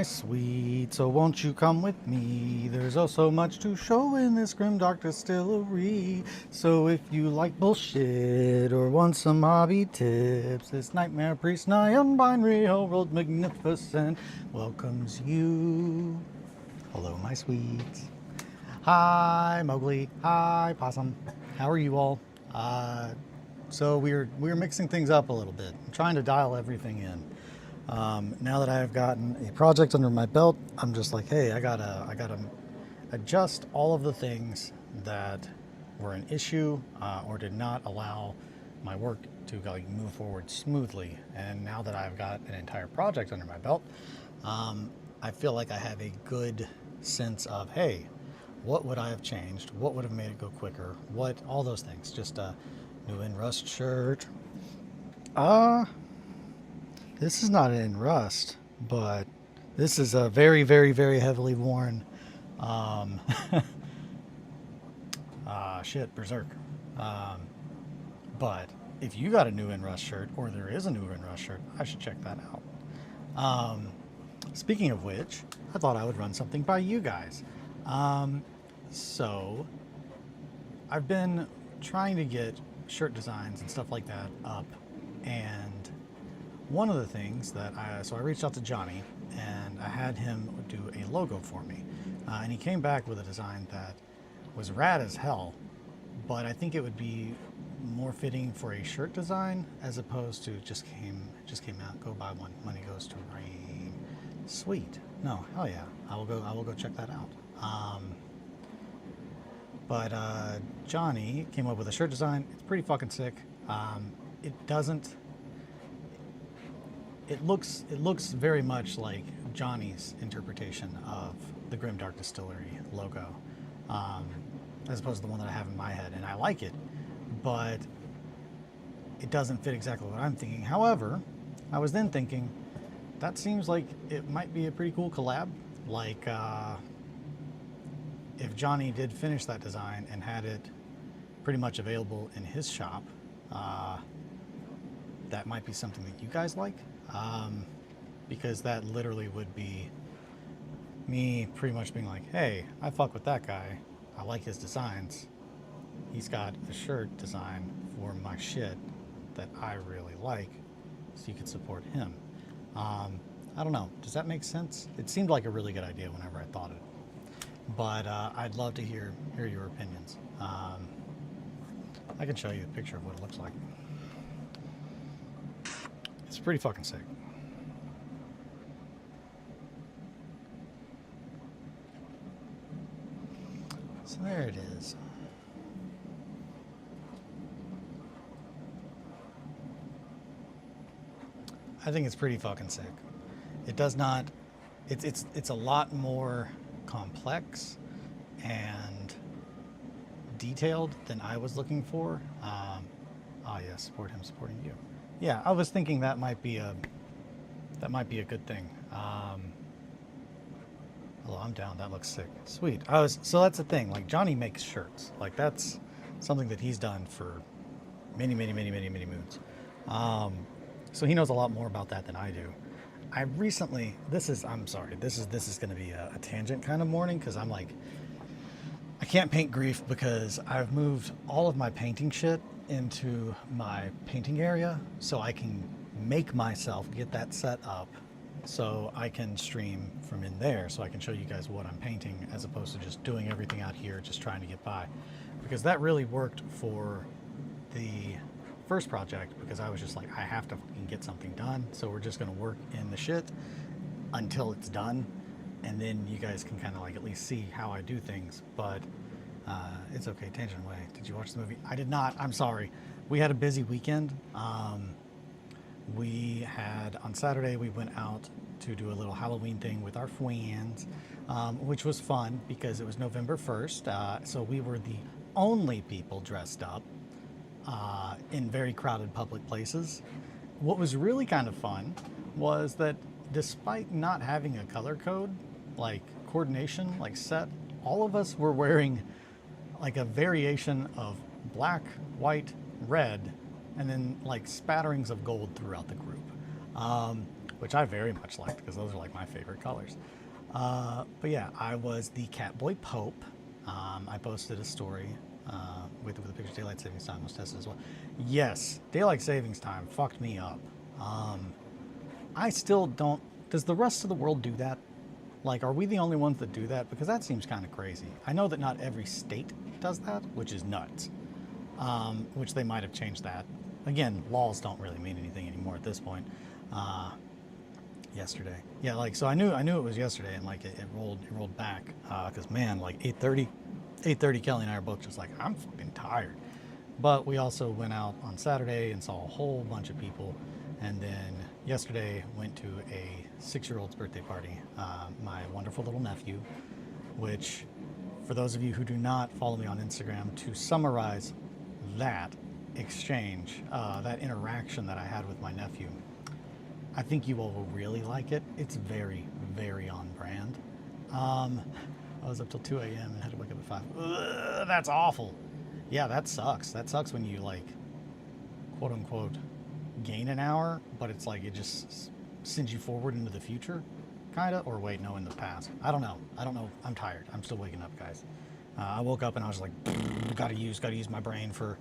my sweet, so won't you come with me? There's oh so much to show in this grimdark distillery. So if you like bullshit or want some hobby tips, this nightmare priest nigh unbinary world magnificent welcomes you. Hello, my sweets. Hi, Mowgli. Hi, Possum. How are you all? So we're mixing things up a little bit. I'm trying to dial everything in. Now that I've gotten a project under my belt, I'm just like, hey, I gotta adjust all of the things that were an issue or did not allow my work to like move forward smoothly. And now that I've got an entire project under my belt, I feel like I have a good sense of, hey, what would I have changed? What would have made it go quicker? What, all those things. Just a new in rust shirt. This is not in rust, but this is a very, very, very heavily worn, Berserk. But if you got a new in rust shirt, or there is a new in rust shirt, I should check that out. Speaking of which, I thought I would run something by you guys. So I've been trying to get shirt designs and stuff like that up, and one of the things that I reached out to Johnny and I had him do a logo for me, and he came back with a design that was rad as hell, but I think it would be more fitting for a shirt design as opposed to just came out, go buy one, money goes to Rain. Sweet. No, hell yeah, I will go check that out. But Johnny came up with a shirt design. It's pretty fucking sick. It looks very much like Johnny's interpretation of the Grimdark Distillery logo, as opposed to the one that I have in my head, and I like it, but it doesn't fit exactly what I'm thinking. However, I was then thinking that seems like it might be a pretty cool collab. Like if Johnny did finish that design and had it pretty much available in his shop, that might be something that you guys like. Because that literally would be me pretty much being like, hey, I fuck with that guy. I like his designs. He's got a shirt design for my shit that I really like, so you could support him. I don't know. Does that make sense? It seemed like a really good idea whenever I thought it. But I'd love to hear your opinions. I can show you a picture of what it looks like. It's pretty fucking sick. So there it is. I think it's pretty fucking sick. It does not, it's a lot more complex and detailed than I was looking for. Yes, support him supporting you. Yeah, I was thinking that might be a good thing. Oh, I'm down. That looks sick. Sweet. So that's the thing. Like Johnny makes shirts. Like that's something that he's done for many moons. So he knows a lot more about that than I do. I recently. I'm sorry. This is going to be a tangent kind of morning because I'm like, I can't paint grief because I've moved all of my painting shit into my painting area so I can make myself get that set up so I can stream from in there so I can show you guys what I'm painting as opposed to just doing everything out here just trying to get by, because that really worked for the first project because I was just like, I have to fucking get something done, so we're just going to work in the shit until it's done, and then you guys can kind of like at least see how I do things. But it's okay. Tangent away. Did you watch the movie? I did not. I'm sorry. We had a busy weekend. We had, on Saturday, we went out to do a little Halloween thing with our friends, which was fun because it was November 1st. So we were the only people dressed up in very crowded public places. What was really kind of fun was that despite not having a color code, like coordination, like set, all of us were wearing like a variation of black, white, red, and then like spatterings of gold throughout the group. which I very much liked because those are like my favorite colors. But yeah, I was the Catboy Pope. I posted a story with the picture. Daylight savings time was tested as well. Yes, daylight savings time fucked me up. I still don't. Does the rest of the world do that? Like, are we the only ones that do that? Because that seems kind of crazy. I know that not every state does that, which is nuts. Which they might have changed that. Again, laws don't really mean anything anymore at this point. Yesterday, yeah, like, so I knew it was yesterday, and like it rolled back because man, like 8:30, Kelly and I are both just like, I'm fucking tired. But we also went out on Saturday and saw a whole bunch of people, and then yesterday went to a 6-year-old's birthday party. My wonderful little nephew, which, for those of you who do not follow me on Instagram, to summarize that exchange, that interaction that I had with my nephew, I think you all will really like it. It's very, very on brand. I was up till 2 a.m. and had to wake up at 5. Ugh, that's awful. Yeah, that sucks. That sucks when you, like, quote unquote, gain an hour, but it's like it just sends you forward into the future, kind of. Or wait, no, in the past. I don't know. I'm tired. I'm still waking up, guys. I woke up and I was like, gotta use my brain for,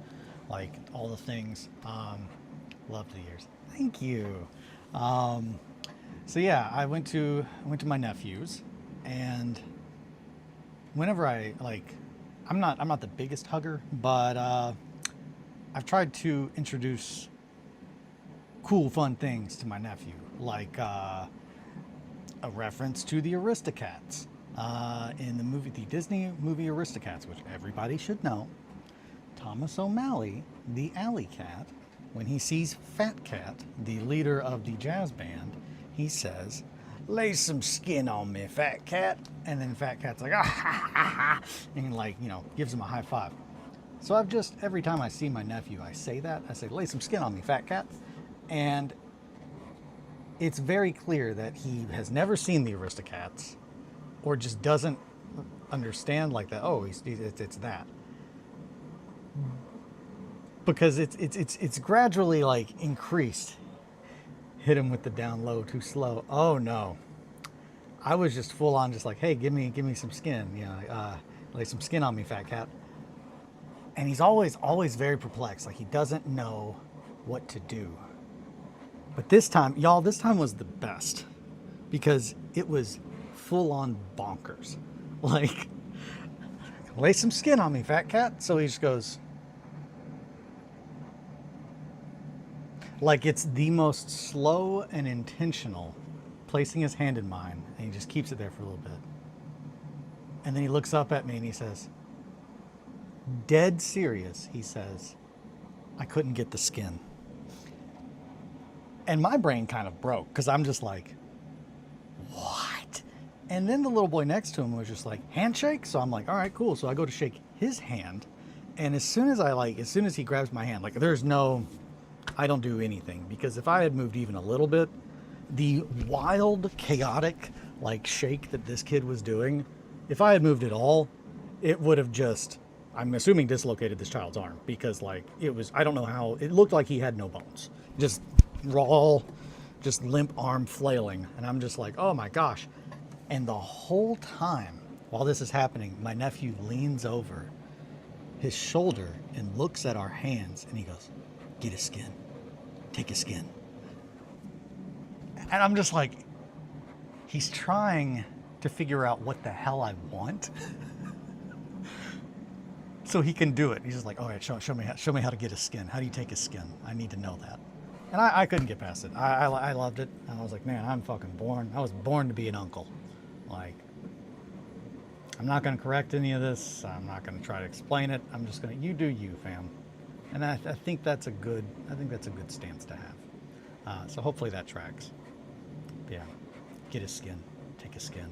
like, all the things. Loved the years. Thank you. So yeah, I went to my nephew's, and whenever I, like, I'm not the biggest hugger, but I've tried to introduce cool, fun things to my nephew, like a reference to the Aristocats in the Disney movie Aristocats, which everybody should know. Thomas O'Malley, the alley cat, when he sees Fat Cat, the leader of the jazz band, he says, "Lay some skin on me, Fat Cat." And then Fat Cat's like, "Ah, ha, ha, ha," and, like, you know, gives him a high five. So I've just, every time I see my nephew, I say that. I say, "Lay some skin on me, Fat Cat." And it's very clear that he has never seen the Aristocats, or just doesn't understand, like, that. Oh, it's that. Because it's gradually, like, increased. Hit him with the down low too slow. Oh no, I was just full on, just like, hey, give me some skin, you know, lay some skin on me, Fat Cat. And he's always very perplexed, like he doesn't know what to do. But this time, y'all, this time was the best, because it was full on bonkers. Like, lay some skin on me, Fat Cat. So he just goes, like, it's the most slow and intentional, placing his hand in mine, and he just keeps it there for a little bit. And then he looks up at me and he says, dead serious, he says, "I couldn't get the skin." And my brain kind of broke, because I'm just like, what? And then the little boy next to him was just like, handshake? So I'm like, all right, cool. So I go to shake his hand, and as soon as he grabs my hand, like, I don't do anything, because if I had moved even a little bit, the wild, chaotic, like, shake that this kid was doing, if I had moved at all, it would have just, I'm assuming, dislocated this child's arm, because, like, it was, I don't know how, it looked like he had no bones. Just raw, just limp arm flailing. And I'm just like, oh my gosh. And the whole time while this is happening, my nephew leans over his shoulder and looks at our hands, and he goes, "Get a skin. Take a skin." And I'm just like, he's trying to figure out what the hell I want so he can do it. He's just like, all right, show me how to get a skin. How do you take a skin? I need to know that. And I couldn't get past it. I loved it. And I was like, man, I'm fucking born. I was born to be an uncle. Like, I'm not going to correct any of this. I'm not going to try to explain it. I'm just going to, you do you, fam. And I think that's a good stance to have. So hopefully that tracks. Yeah, get a skin, take a skin.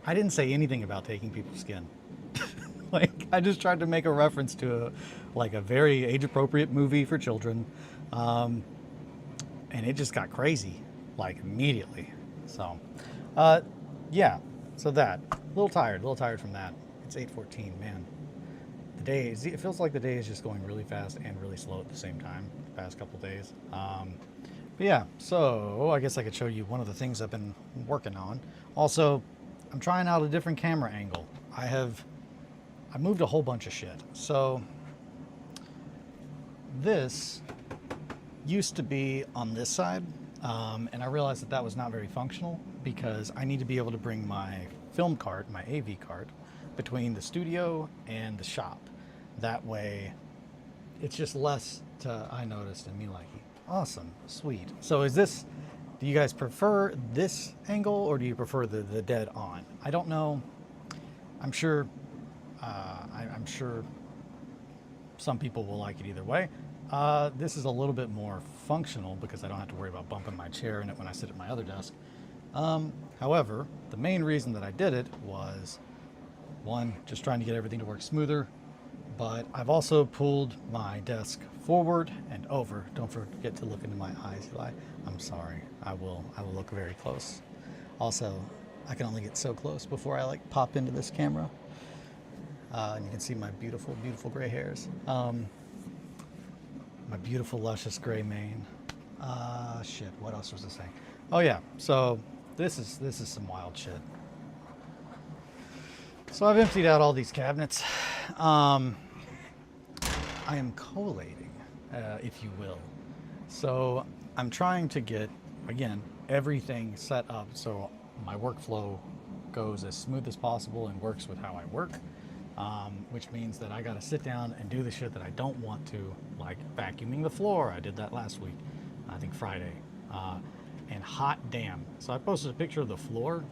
I didn't say anything about taking people's skin. Like, I just tried to make a reference to a very age-appropriate movie for children, and it just got crazy, like, immediately. So, yeah. So that, a little tired from that. It's 8:14, man. It feels like the day is just going really fast and really slow at the same time, the past couple days. But yeah, so I guess I could show you one of the things I've been working on. Also, I'm trying out a different camera angle. I moved a whole bunch of shit. So this used to be on this side, and I realized that that was not very functional because I need to be able to bring my film cart, my AV cart, between the studio and the shop. That way, it's just less to I noticed and me liking. Awesome, sweet. So is this, do you guys prefer this angle or do you prefer the dead on? I don't know. I'm sure, I'm sure some people will like it either way. This is a little bit more functional because I don't have to worry about bumping my chair in it when I sit at my other desk. However, the main reason that I did it was, one, just trying to get everything to work smoother, but I've also pulled my desk forward and over. Don't forget to look into my eyes, Eli. I'm sorry. I will look very close. Also, I can only get so close before I like pop into this camera. And you can see my beautiful, beautiful gray hairs. My beautiful, luscious gray mane. Shit, what else was I saying? Oh yeah, so this is some wild shit. So I've emptied out all these cabinets. I am collating, if you will. So I'm trying to get, again, everything set up so my workflow goes as smooth as possible and works with how I work, which means that I got to sit down and do the shit that I don't want to, like vacuuming the floor. I did that last week, I think Friday. And hot damn. So I posted a picture of the floor.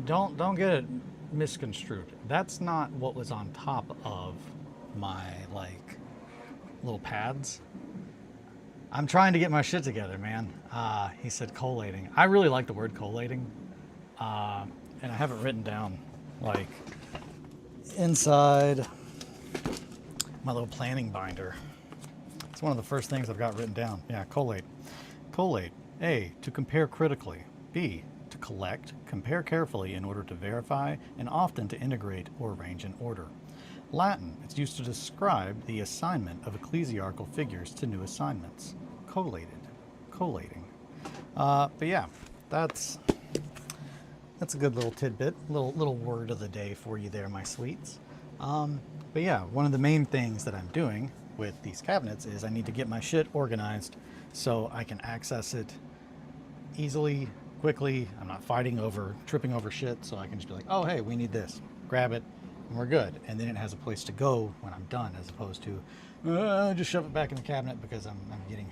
Don't get it misconstrued. That's not what was on top of my like little pads. I'm trying to get my shit together, man. He said collating. I really like the word collating, and I have it written down like inside my little planning binder. It's one of the first things I've got written down. Yeah, collate. Collate. A, to compare critically. B, to collect, compare carefully in order to verify, and often to integrate or arrange in order. Latin, it's used to describe the assignment of ecclesiarchal figures to new assignments. Collated. Collating. But yeah, that's a good little tidbit, little word of the day for you there, my sweets. But yeah, one of the main things that I'm doing with these cabinets is I need to get my shit organized so I can access it easily, quickly. I'm not tripping over shit, so I can just be like, oh, hey, we need this. Grab it, and we're good. And then it has a place to go when I'm done, as opposed to just shove it back in the cabinet because I'm getting,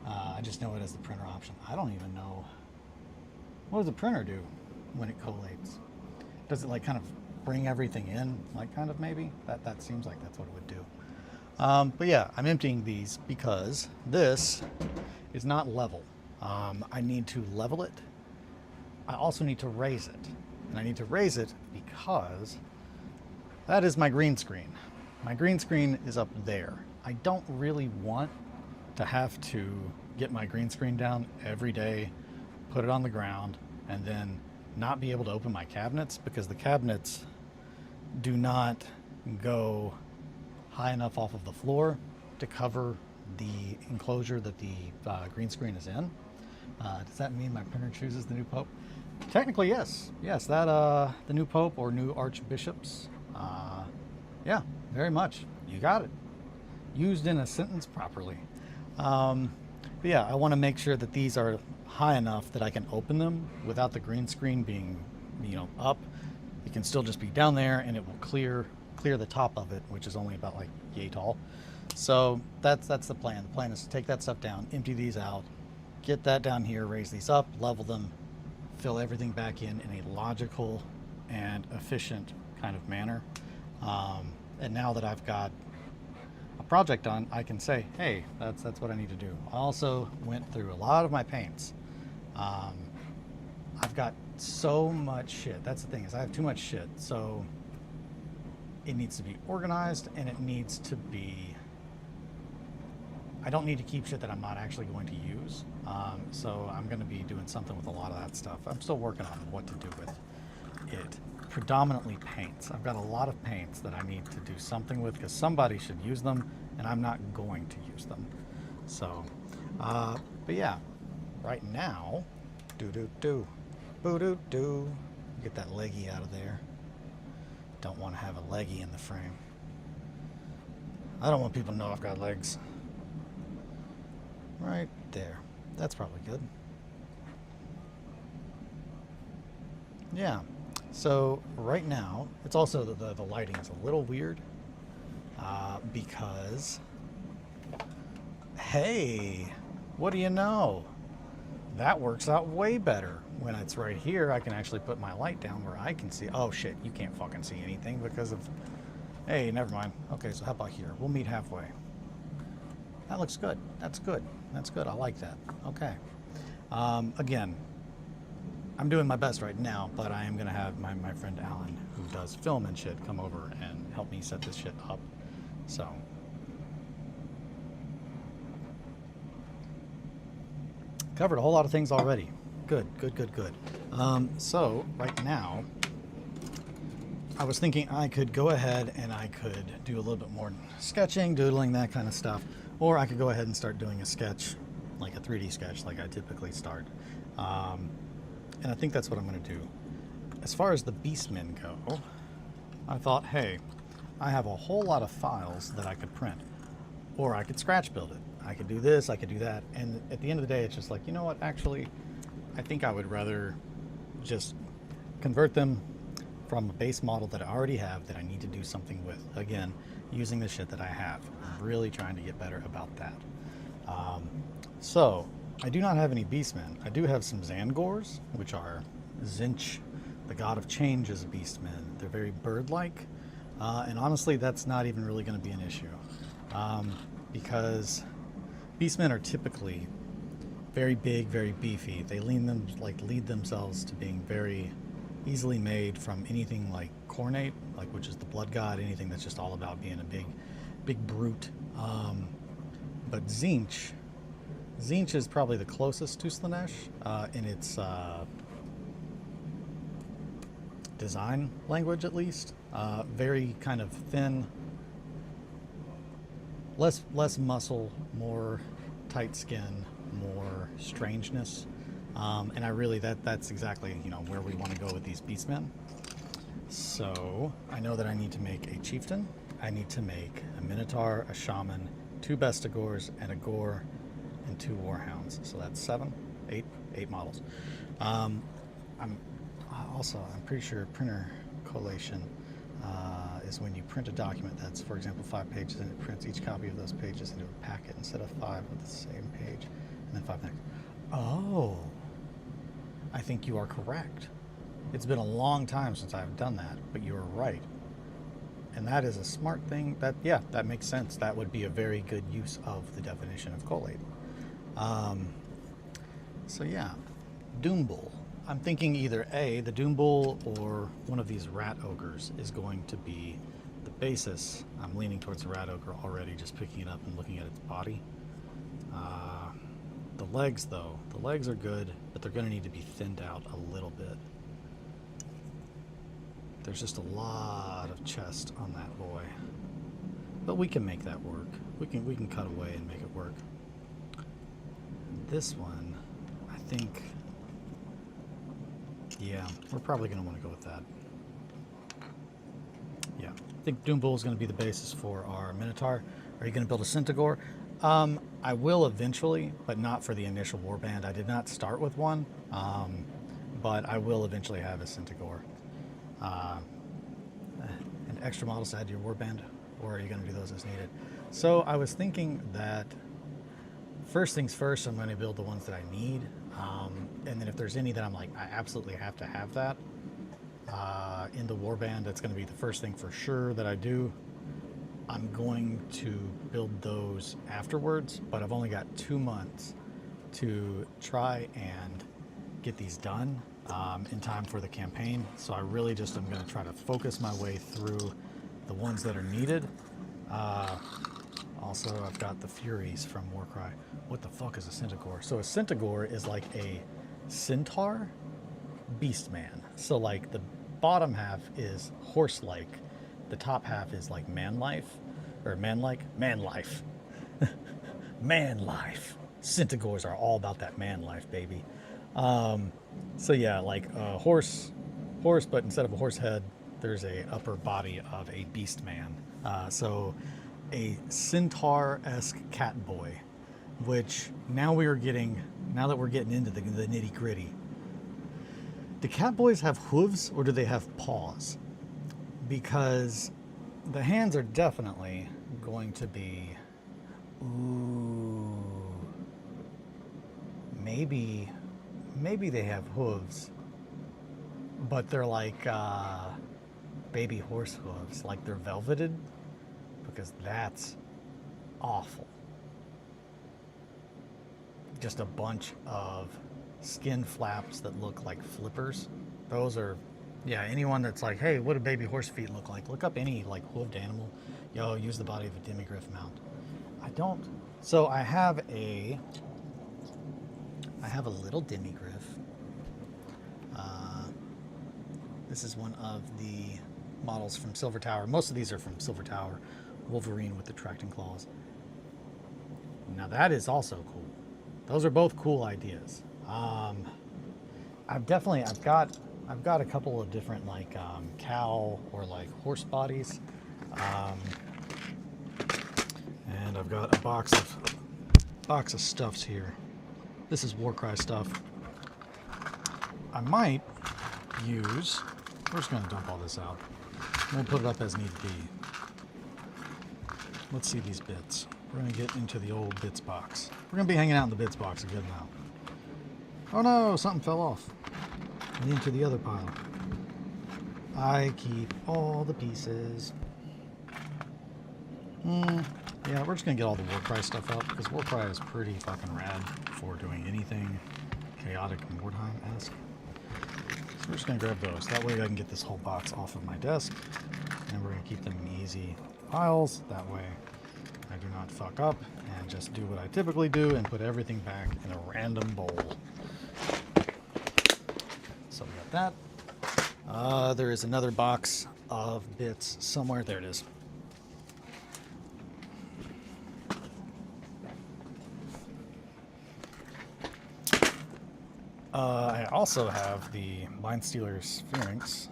I just know it as the printer option. I don't even know, what does the printer do when it collates? Does it like kind of bring everything in, like kind of maybe? That seems like that's what it would do. But yeah, I'm emptying these because this is not level. I need to level it. I also need to raise it. And I need to raise it because that is my green screen. My green screen is up there. I don't really want to have to get my green screen down every day, put it on the ground, and then not be able to open my cabinets because the cabinets do not go high enough off of the floor to cover the enclosure that the green screen is in. Does that mean my printer chooses the new pope? Technically, yes. Yes, that the new pope or new archbishops. Yeah, very much. You got it. Used in a sentence properly. But yeah, I want to make sure that these are high enough that I can open them without the green screen being, up. It can still just be down there, and it will clear the top of it, which is only about like yay tall. So that's the plan. The plan is to take that stuff down, empty these out, get that down here, raise these up, level them, fill everything back in a logical and efficient kind of manner. And now that I've got a project done, I can say, hey, that's what I need to do. I also went through a lot of my paints. I've got so much shit. That's the thing, is I have too much shit. So it needs to be organized, and it needs to be, I don't need to keep shit that I'm not actually going to use. So I'm going to be doing something with a lot of that stuff. I'm still working on what to do with it. Predominantly paints. I've got a lot of paints that I need to do something with because somebody should use them, and I'm not going to use them. So But yeah, right now, do-do-do, boo-do-do. Get that leggy out of there. Don't want to have a leggy in the frame. I don't want people to know I've got legs. Right there. That's probably good. Yeah. So right now, it's also the lighting is a little weird because, hey, what do you know? That works out way better. When it's right here, I can actually put my light down where I can see. Oh shit, you can't fucking see anything because of, hey, never mind. Okay, so how about here? We'll meet halfway. That looks good. That's good. That's good. I like that. Okay. Again, I'm doing my best right now, but I am going to have my friend Alan, who does film and shit, come over and help me set this shit up. So, covered a whole lot of things already. Good, good, good, good. So, right now, I was thinking I could go ahead and I could do a little bit more sketching, doodling, that kind of stuff. Or I could go ahead and start doing a sketch, like a 3D sketch, like I typically start. And I think that's what I'm going to do. As far as the Beastmen go, I thought, hey, I have a whole lot of files that I could print. Or I could scratch build it. I could do this, I could do that. And at the end of the day, it's just like, you know what, actually, I think I would rather just convert them from a base model that I already have that I need to do something with. Again, using the shit that I have. I'm really trying to get better about that. So, I do not have any Beastmen. I do have some Zangors, which are Zinch, the god of change, is a Beastman. They're very bird-like, and honestly, that's not even really going to be an issue, because Beastmen are typically very big, very beefy. They lead themselves to being very easily made from anything like Cornate, like which is the blood god, anything that's just all about being a big brute. But Zinch is probably the closest to Slanesh in its design language, at least. Very kind of thin, less muscle, more tight skin, more strangeness, and I really that's exactly where we want to go with these Beastmen. So I know that I need to make a chieftain. I need to make a minotaur, a shaman, 2 bestigors, and a gore, and 2 warhounds. So that's 8 models. I'm pretty sure printer collation is when you print a document that's, for example, 5 pages, and it prints each copy of those pages into a packet instead of 5 with the same page, and then 5 next. Oh, I think you are correct. It's been a long time since I've done that, but you are right. And that is a smart thing. That makes sense. That would be a very good use of the definition of collate. So yeah, Doombull. I'm thinking either A, the Doombull, or one of these rat ogres is going to be the basis. I'm leaning towards the rat ogre already, just picking it up and looking at its body. The legs, though, the legs are good, but they're going to need to be thinned out a little bit. There's just a lot of chest on that boy, but we can make that work. We can cut away and make it work. This one, I think, yeah, we're probably going to want to go with that. Yeah, I think Doombull is going to be the basis for our Minotaur. Are you going to build a Centaur? I will eventually, but not for the initial warband. I did not start with one, but I will eventually have a Centaur. And extra models to add to your warband, or are you going to do those as needed? So I was thinking that first things first, I'm going to build the ones that I need, and then if there's any that I'm like, I absolutely have to have that in the warband, that's going to be the first thing for sure that I do. I'm going to build those afterwards, but I've only got 2 months to try and get these done in time for the campaign. So I really just am going to try to focus my way through the ones that are needed. Also, I've got the Furies from Warcry. What the fuck is a Centaur? So a Centaur is like a centaur beastman. So like the bottom half is horse-like, the top half is like man-life, or man-like, man-life. Man-life. Centaurs are all about that man life, baby. So yeah, like a horse, but instead of a horse head, there's a upper body of a beast man. So a centaur-esque cat boy, which now that we're getting into the nitty gritty. Do cat boys have hooves or do they have paws? Because the hands are definitely going to be, ooh, maybe they have hooves, but they're like baby horse hooves, like they're velveted, because that's awful. Just a bunch of skin flaps that look like flippers. Those are, yeah, anyone that's like, hey, what do baby horse feet look like? Look up any like hooved animal. Yo, use the body of a demigriff mount. I don't. So I have a little demigriff. This is one of the models from Silver Tower. Most of these are from Silver Tower. Wolverine with the tracting claws. Now that is also cool. Those are both cool ideas. I've got a couple of different like cow or like horse bodies, and I've got a box of stuffs here. This is Warcry stuff. I might use. We're just gonna dump all this out. We'll put it up as need be. Let's see these bits. We're gonna get into the old bits box. We're gonna be hanging out in the bits box a good amount. Oh no, something fell off. And into the other pile. I keep all the pieces. Yeah, we're just gonna get all the Warcry stuff out because Warcry is pretty fucking rad for doing anything chaotic and Mordheim-esque. So we're just gonna grab those. That way I can get this whole box off of my desk. And we're gonna keep them in easy piles. That way I do not fuck up and just do what I typically do and put everything back in a random bowl. So we got that. There is another box of bits somewhere. There it is. I also have the Mindstealer Spearnax,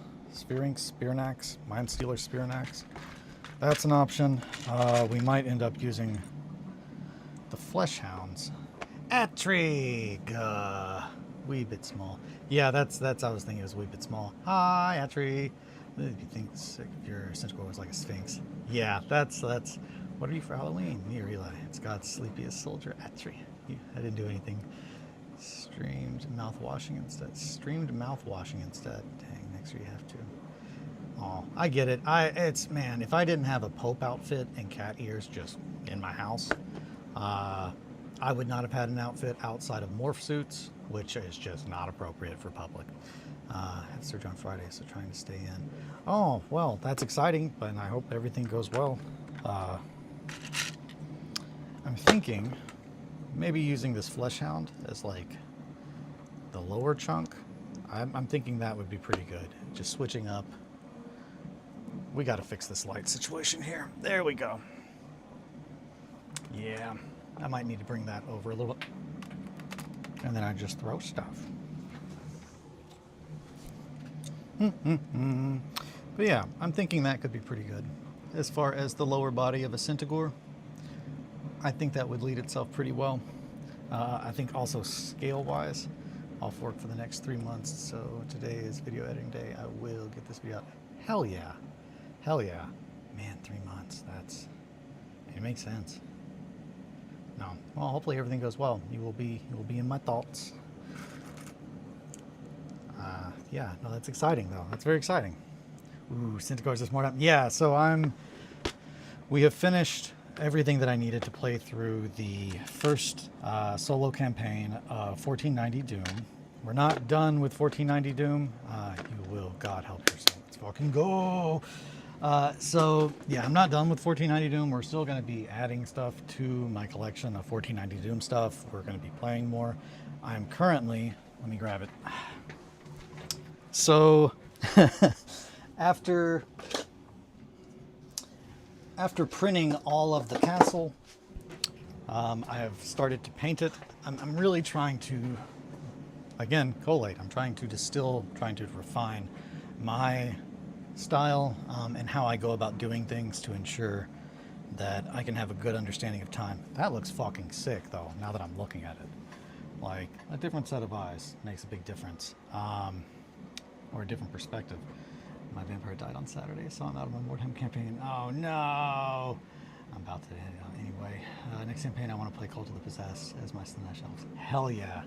Mindstealer Spearnax. That's an option. We might end up using the Flesh Hounds. Attrig! Wee bit small. Yeah, that's I was thinking it was a wee bit small. Hi, Attrig. If you think your Centaur was like a Sphinx. Yeah, that's what are you for Halloween? Me or Eli? It's God's sleepiest soldier, Attrig. I didn't do anything. Streamed mouthwashing instead. Dang, next year you have to. Oh, I get it. Man, if I didn't have a Pope outfit and cat ears just in my house, I would not have had an outfit outside of morph suits, which is just not appropriate for public. I have surgery on Friday, so trying to stay in. Oh, well, that's exciting, but I hope everything goes well. I'm thinking maybe using this Flesh Hound as like the lower chunk. I'm thinking that would be pretty good. Just switching up. We got to fix this light situation here. There we go. Yeah, I might need to bring that over a little bit. And then I just throw stuff. But yeah, I'm thinking that could be pretty good. As far as the lower body of a Centaur, I think that would lead itself pretty well. I think also scale-wise, off work for the next 3 months, so today is video editing day. I will get this video out. Hell yeah. Hell yeah. Man, 3 months. It makes sense. No. Well, hopefully everything goes well. You will be in my thoughts. Yeah, no, that's exciting though. That's very exciting. Ooh, Centaurs this morning. Yeah, so we have finished everything that I needed to play through the first solo campaign of 1490 Doom. We're not done with 1490 Doom. You will, God help yourself. Let's fucking go. So yeah, I'm not done with 1490 Doom. We're still going to be adding stuff to my collection of 1490 Doom stuff. We're going to be playing more. I'm currently, let me grab it. So after printing all of the castle I have started to paint it. I'm really trying to, again, collate. I'm trying to distill, trying to refine my style and how I go about doing things to ensure that I can have a good understanding of time. That looks fucking sick, though, now that I'm looking at it. Like, a different set of eyes makes a big difference, or a different perspective. My vampire died on Saturday, so I'm out of my Mordheim campaign. Oh no! I'm about to, anyway. Next campaign, I want to play Cult of the Possessed as my Slanesh elves. Hell yeah.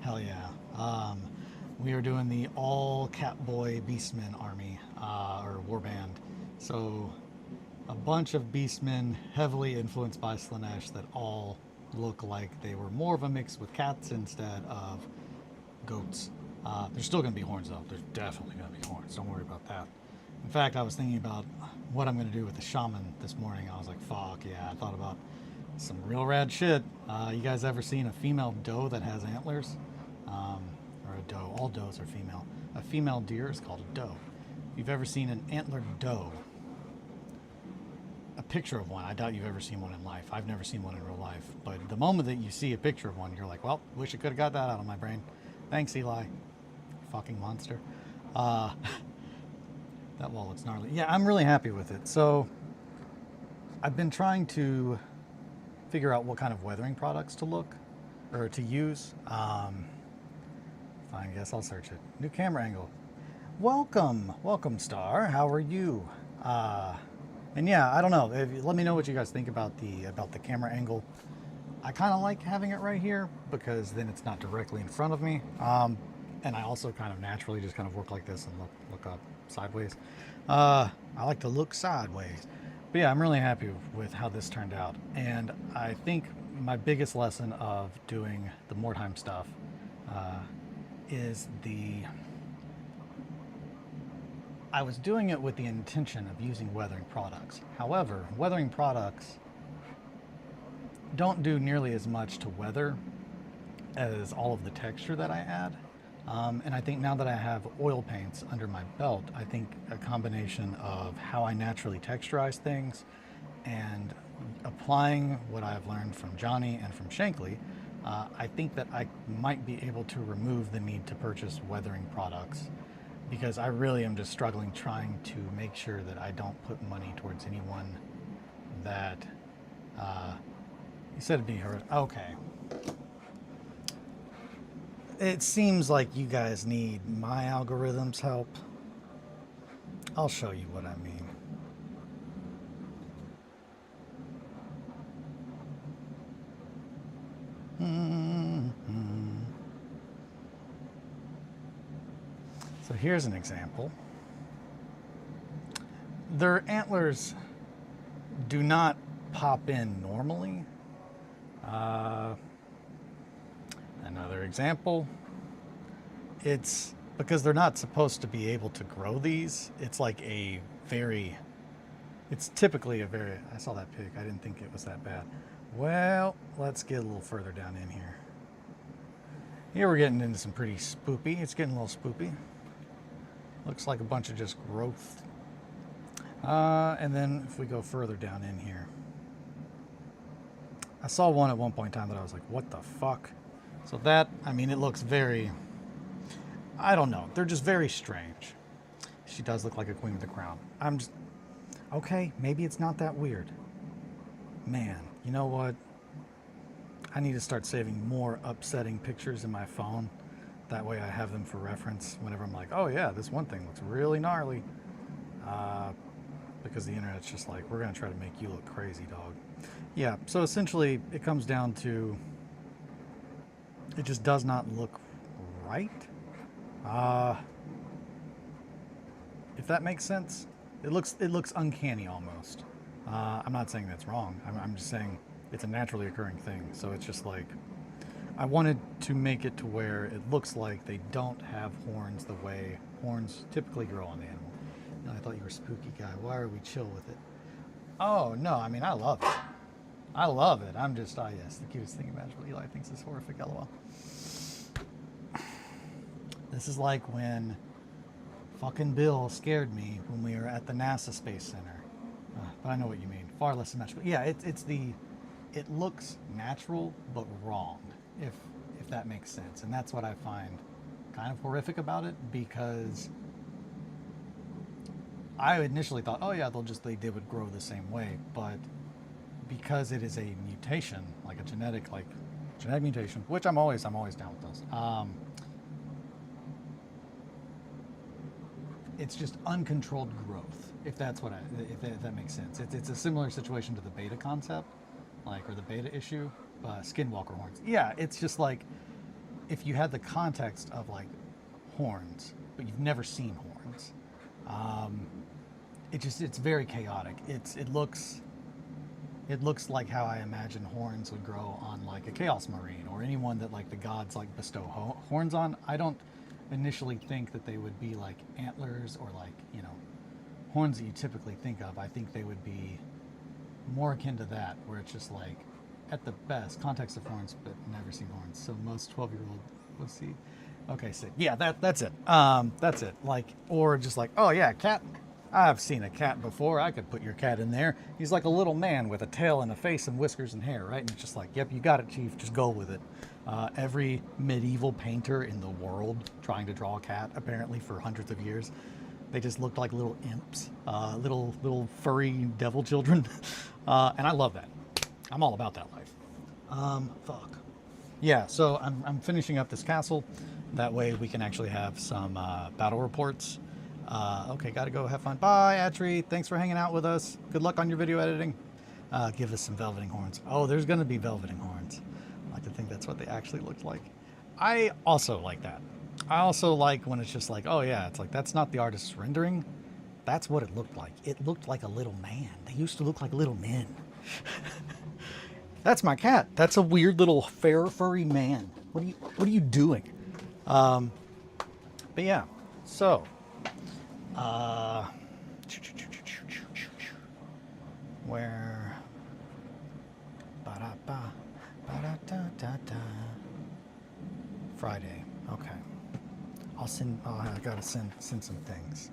Hell yeah. We are doing the all Catboy Beastmen army, or warband. So, a bunch of beastmen heavily influenced by Slanesh that all look like they were more of a mix with cats instead of goats. There's still going to be horns, though. There's definitely going to be horns. Don't worry about that. In fact, I was thinking about what I'm going to do with the shaman this morning. I was like, fuck, yeah. I thought about some real rad shit. You guys ever seen a female doe that has antlers? Or a doe. All does are female. A female deer is called a doe. If you've ever seen an antlered doe, a picture of one, I doubt you've ever seen one in life. I've never seen one in real life. But the moment that you see a picture of one, you're like, well, wish I could have got that out of my brain. Thanks, Eli. Fucking monster. That wall looks gnarly. Yeah, I'm really happy with it. So I've been trying to figure out what kind of weathering products to look or to use. Fine, I guess I'll search it. New camera angle. Welcome, Star. How are you? And yeah, I don't know. Let me know what you guys think about the camera angle. I kind of like having it right here because then it's not directly in front of me. And I also kind of naturally just kind of work like this and look up sideways. I like to look sideways. But yeah, I'm really happy with how this turned out. And I think my biggest lesson of doing the Mordheim stuff is I was doing it with the intention of using weathering products. However, weathering products don't do nearly as much to weather as all of the texture that I add. And I think now that I have oil paints under my belt, I think a combination of how I naturally texturize things and applying what I've learned from Johnny and from Shankly, I think that I might be able to remove the need to purchase weathering products, because I really am just struggling trying to make sure that I don't put money towards anyone that you said it'd be hurt. Okay. It seems like you guys need my algorithm's help. I'll show you what I mean. So here's an example. Their antlers do not pop in normally. Another example, it's because they're not supposed to be able to grow these. It's like it's typically a very, I saw that pig, I didn't think it was that bad. Well, let's get a little further down in here. Here we're getting into some pretty spoopy. It's getting a little spoopy. Looks like a bunch of just growth. And then if we go further down in here, I saw one at one point in time that I was like, what the fuck? So that, I mean, it looks very, I don't know. They're just very strange. She does look like a queen with a crown. I'm just, okay, maybe it's not that weird. Man, you know what? I need to start saving more upsetting pictures in my phone. That way I have them for reference whenever I'm like, oh yeah, this one thing looks really gnarly. Because the internet's just like, we're going to try to make you look crazy, dog. Yeah, so essentially it comes down to, it just does not look right. If that makes sense. It looks uncanny almost. I'm not saying that's wrong. I'm just saying it's a naturally occurring thing. So it's just like, I wanted to make it to where it looks like they don't have horns the way horns typically grow on the animal. No, I thought you were a spooky guy. Why are we chill with it? Oh, no, I mean, I love it. I love it. I'm just, yes, the cutest thing imaginable. Eli thinks is horrific, lol. This is like when fucking Bill scared me when we were at the NASA Space Center. But I know what you mean. Far less imaginable. Yeah, it's it looks natural but wrong, if that makes sense. And that's what I find kind of horrific about it, because I initially thought, oh yeah, they would grow the same way, but because it is a mutation, like a genetic mutation, which I'm always down with those. It's just uncontrolled growth, if that makes sense. It's a similar situation to the beta concept, or the beta issue, skinwalker horns. Yeah, it's just like if you had the context of horns, but you've never seen horns. It's very chaotic. It looks like how I imagine horns would grow on a Chaos Marine, or anyone that the gods bestow horns on. I don't initially think that they would be like antlers or horns that you typically think of. I think they would be more akin to that, where it's just at the best, context of horns, but never seen horns. So most 12-year-old will see. Okay, so yeah, that's it. That's it. Or just oh yeah, cat. I've seen a cat before. I could put your cat in there. He's like a little man with a tail and a face and whiskers and hair, right? And it's just yep, you got it, Chief. Just go with it. Every medieval painter in the world trying to draw a cat, apparently for hundreds of years, they just looked like little imps, little furry devil children. And I love that. I'm all about that life. Fuck. Yeah, so I'm finishing up this castle. That way we can actually have some battle reports. Okay, gotta go. Have fun. Bye, Atri. Thanks for hanging out with us. Good luck on your video editing. Give us some velveting horns. Oh, there's gonna be velveting horns. I like to think that's what they actually looked like. I also like that. I also like when it's just oh yeah, it's that's not the artist's rendering. That's what it looked like. It looked like a little man. They used to look like little men. That's my cat. That's a weird little fair furry man. What are you doing? But yeah, so where Friday. Okay. I gotta send some things.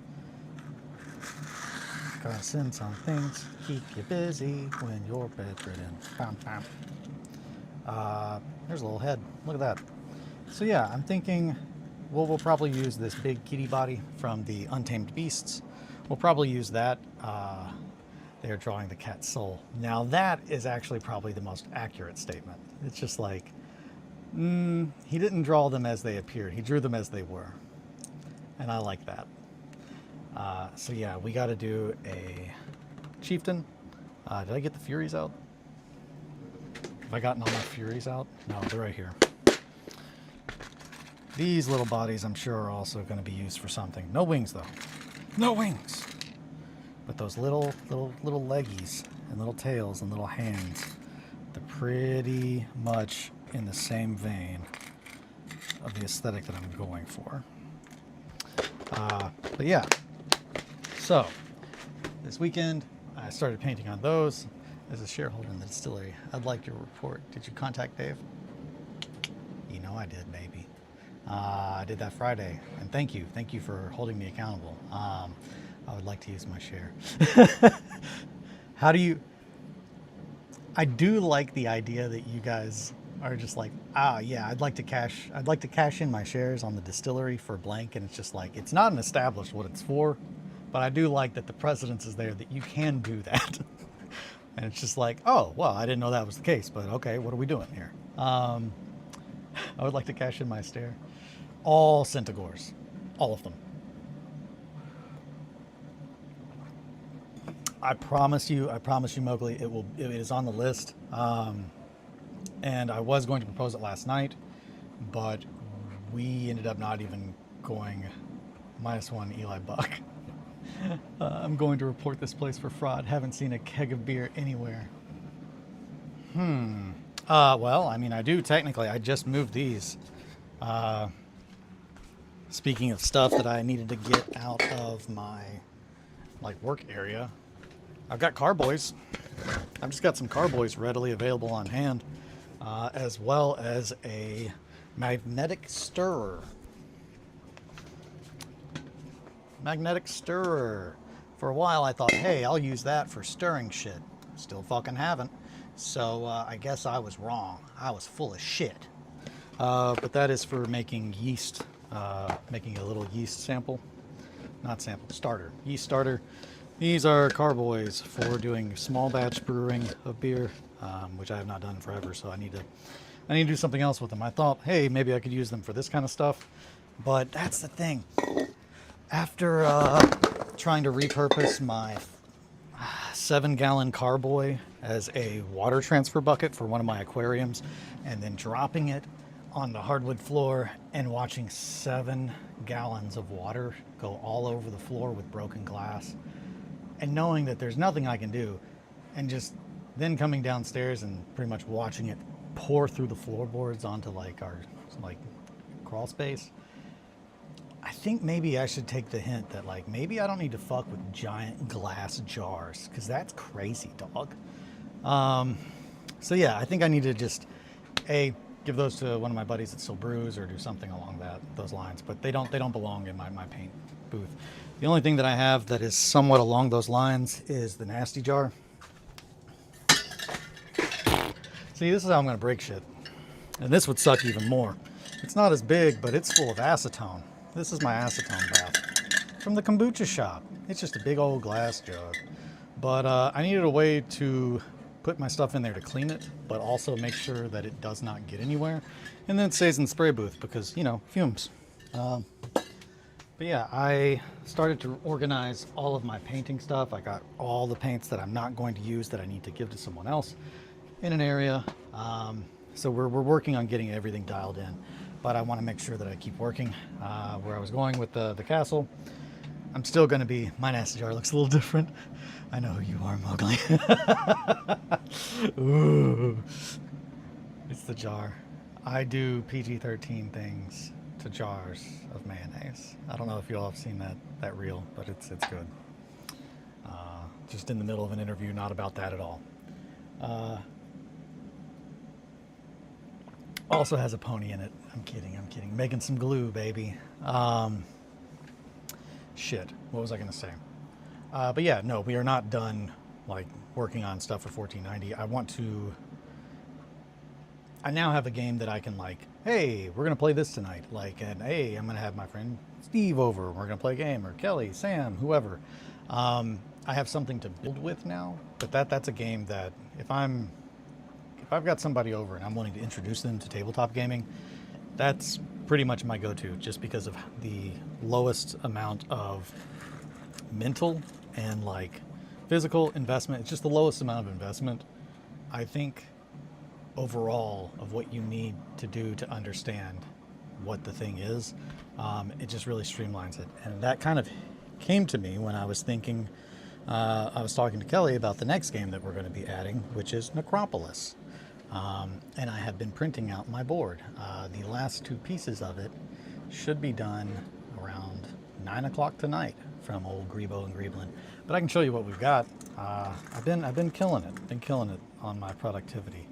Gotta send some things. Keep you busy when you're bedridden. Bam, bam. There's a little head. Look at that. So yeah, I'm thinking we'll probably use this big kitty body from the Untamed Beasts. We'll probably use that. They're drawing the cat's soul. Now that is actually probably the most accurate statement. It's just he didn't draw them as they appeared. He drew them as they were. And I like that. So yeah, we got to do a chieftain. Did I get the Furies out? Have I gotten all my Furies out? No, they're right here. These little bodies, I'm sure, are also going to be used for something. No wings, though. No wings! But those little leggies and little tails and little hands, they're pretty much in the same vein of the aesthetic that I'm going for. But yeah, so this weekend I started painting on those. As a shareholder in the distillery, I'd like your report. Did you contact Dave? You know I did, baby. I did that Friday, and thank you for holding me accountable. I would like to use my share. I do like the idea that you guys are just yeah, I'd like to cash in my shares on the distillery for blank, and it's just it's not an established what it's for, but I do like that the precedence is there that you can do that. And it's just oh, well, I didn't know that was the case, but okay, what are we doing here? I would like to cash in my share. All Centigores, all of them. I promise you, Mowgli, it is on the list. And I was going to propose it last night, but we ended up not even going -1 Eli Buck. I'm going to report this place for fraud. Haven't seen a keg of beer anywhere. Well, I mean, I do technically. I just moved these. Speaking of stuff that I needed to get out of my work area, I've got carboys. I've just got some carboys readily available on hand, as well as a magnetic stirrer. Magnetic stirrer. For a while I thought, hey, I'll use that for stirring shit. Still fucking haven't. So I guess I was wrong. I was full of shit. But that is for making yeast, making a little yeast sample. Not sample, starter. Yeast starter. These are carboys for doing small batch brewing of beer, which I have not done forever, so I need to do something else with them. I thought, hey, maybe I could use them for this kind of stuff. But that's the thing. After trying to repurpose my 7-gallon carboy as a water transfer bucket for one of my aquariums and then dropping it on the hardwood floor and watching 7 gallons of water go all over the floor with broken glass and knowing that there's nothing I can do, and just then coming downstairs and pretty much watching it pour through the floorboards onto like our like crawl space, I think maybe I should take the hint that like maybe I don't need to fuck with giant glass jars, because that's crazy, dog. So yeah, I think I need to just give those to one of my buddies that still brews, or do something along those lines. But they don't belong in my paint booth. The only thing that I have that is somewhat along those lines is the nasty jar. See, this is how I'm going to break shit. And this would suck even more. It's not as big, but it's full of acetone. This is my acetone bath from the kombucha shop. It's just a big old glass jug. But I needed a way to put my stuff in there to clean it, but also make sure that it does not get anywhere. And then it stays in the spray booth because, you know, fumes. But yeah, I started to organize all of my painting stuff. I got all the paints that I'm not going to use that I need to give to someone else in an area. So we're working on getting everything dialed in, but I want to make sure that I keep working. Where I was going with the castle, I'm still going to be, my nasty jar looks a little different. I know who you are, Mowgli. Ooh, it's the jar. I do PG-13 things to jars of mayonnaise. I don't know if you all have seen that reel, but it's good. Just in the middle of an interview, not about that at all. Also has a pony in it. I'm kidding. Making some glue, baby. Shit. What was I gonna say? But yeah, no, we are not done like working on stuff for 1490. I now have a game that I can like, hey, we're gonna play this tonight. Like, and hey, I'm gonna have my friend Steve over. We're gonna play a game, or Kelly, Sam, whoever. I have something to build with now. But that's a game that if I've got somebody over and I'm wanting to introduce them to tabletop gaming, that's pretty much my go-to, just because of the lowest amount of mental and like physical investment. It's just the lowest amount of investment, I think, overall, of what you need to do to understand what the thing is. It just really streamlines it. And that kind of came to me when I was thinking, I was talking to Kelly about the next game that we're going to be adding, which is Necropolis. And I have been printing out my board. The last 2 pieces of it should be done around 9 o'clock tonight from old Grebo and Greeblin. But I can show you what we've got. I've been killing it on my productivity.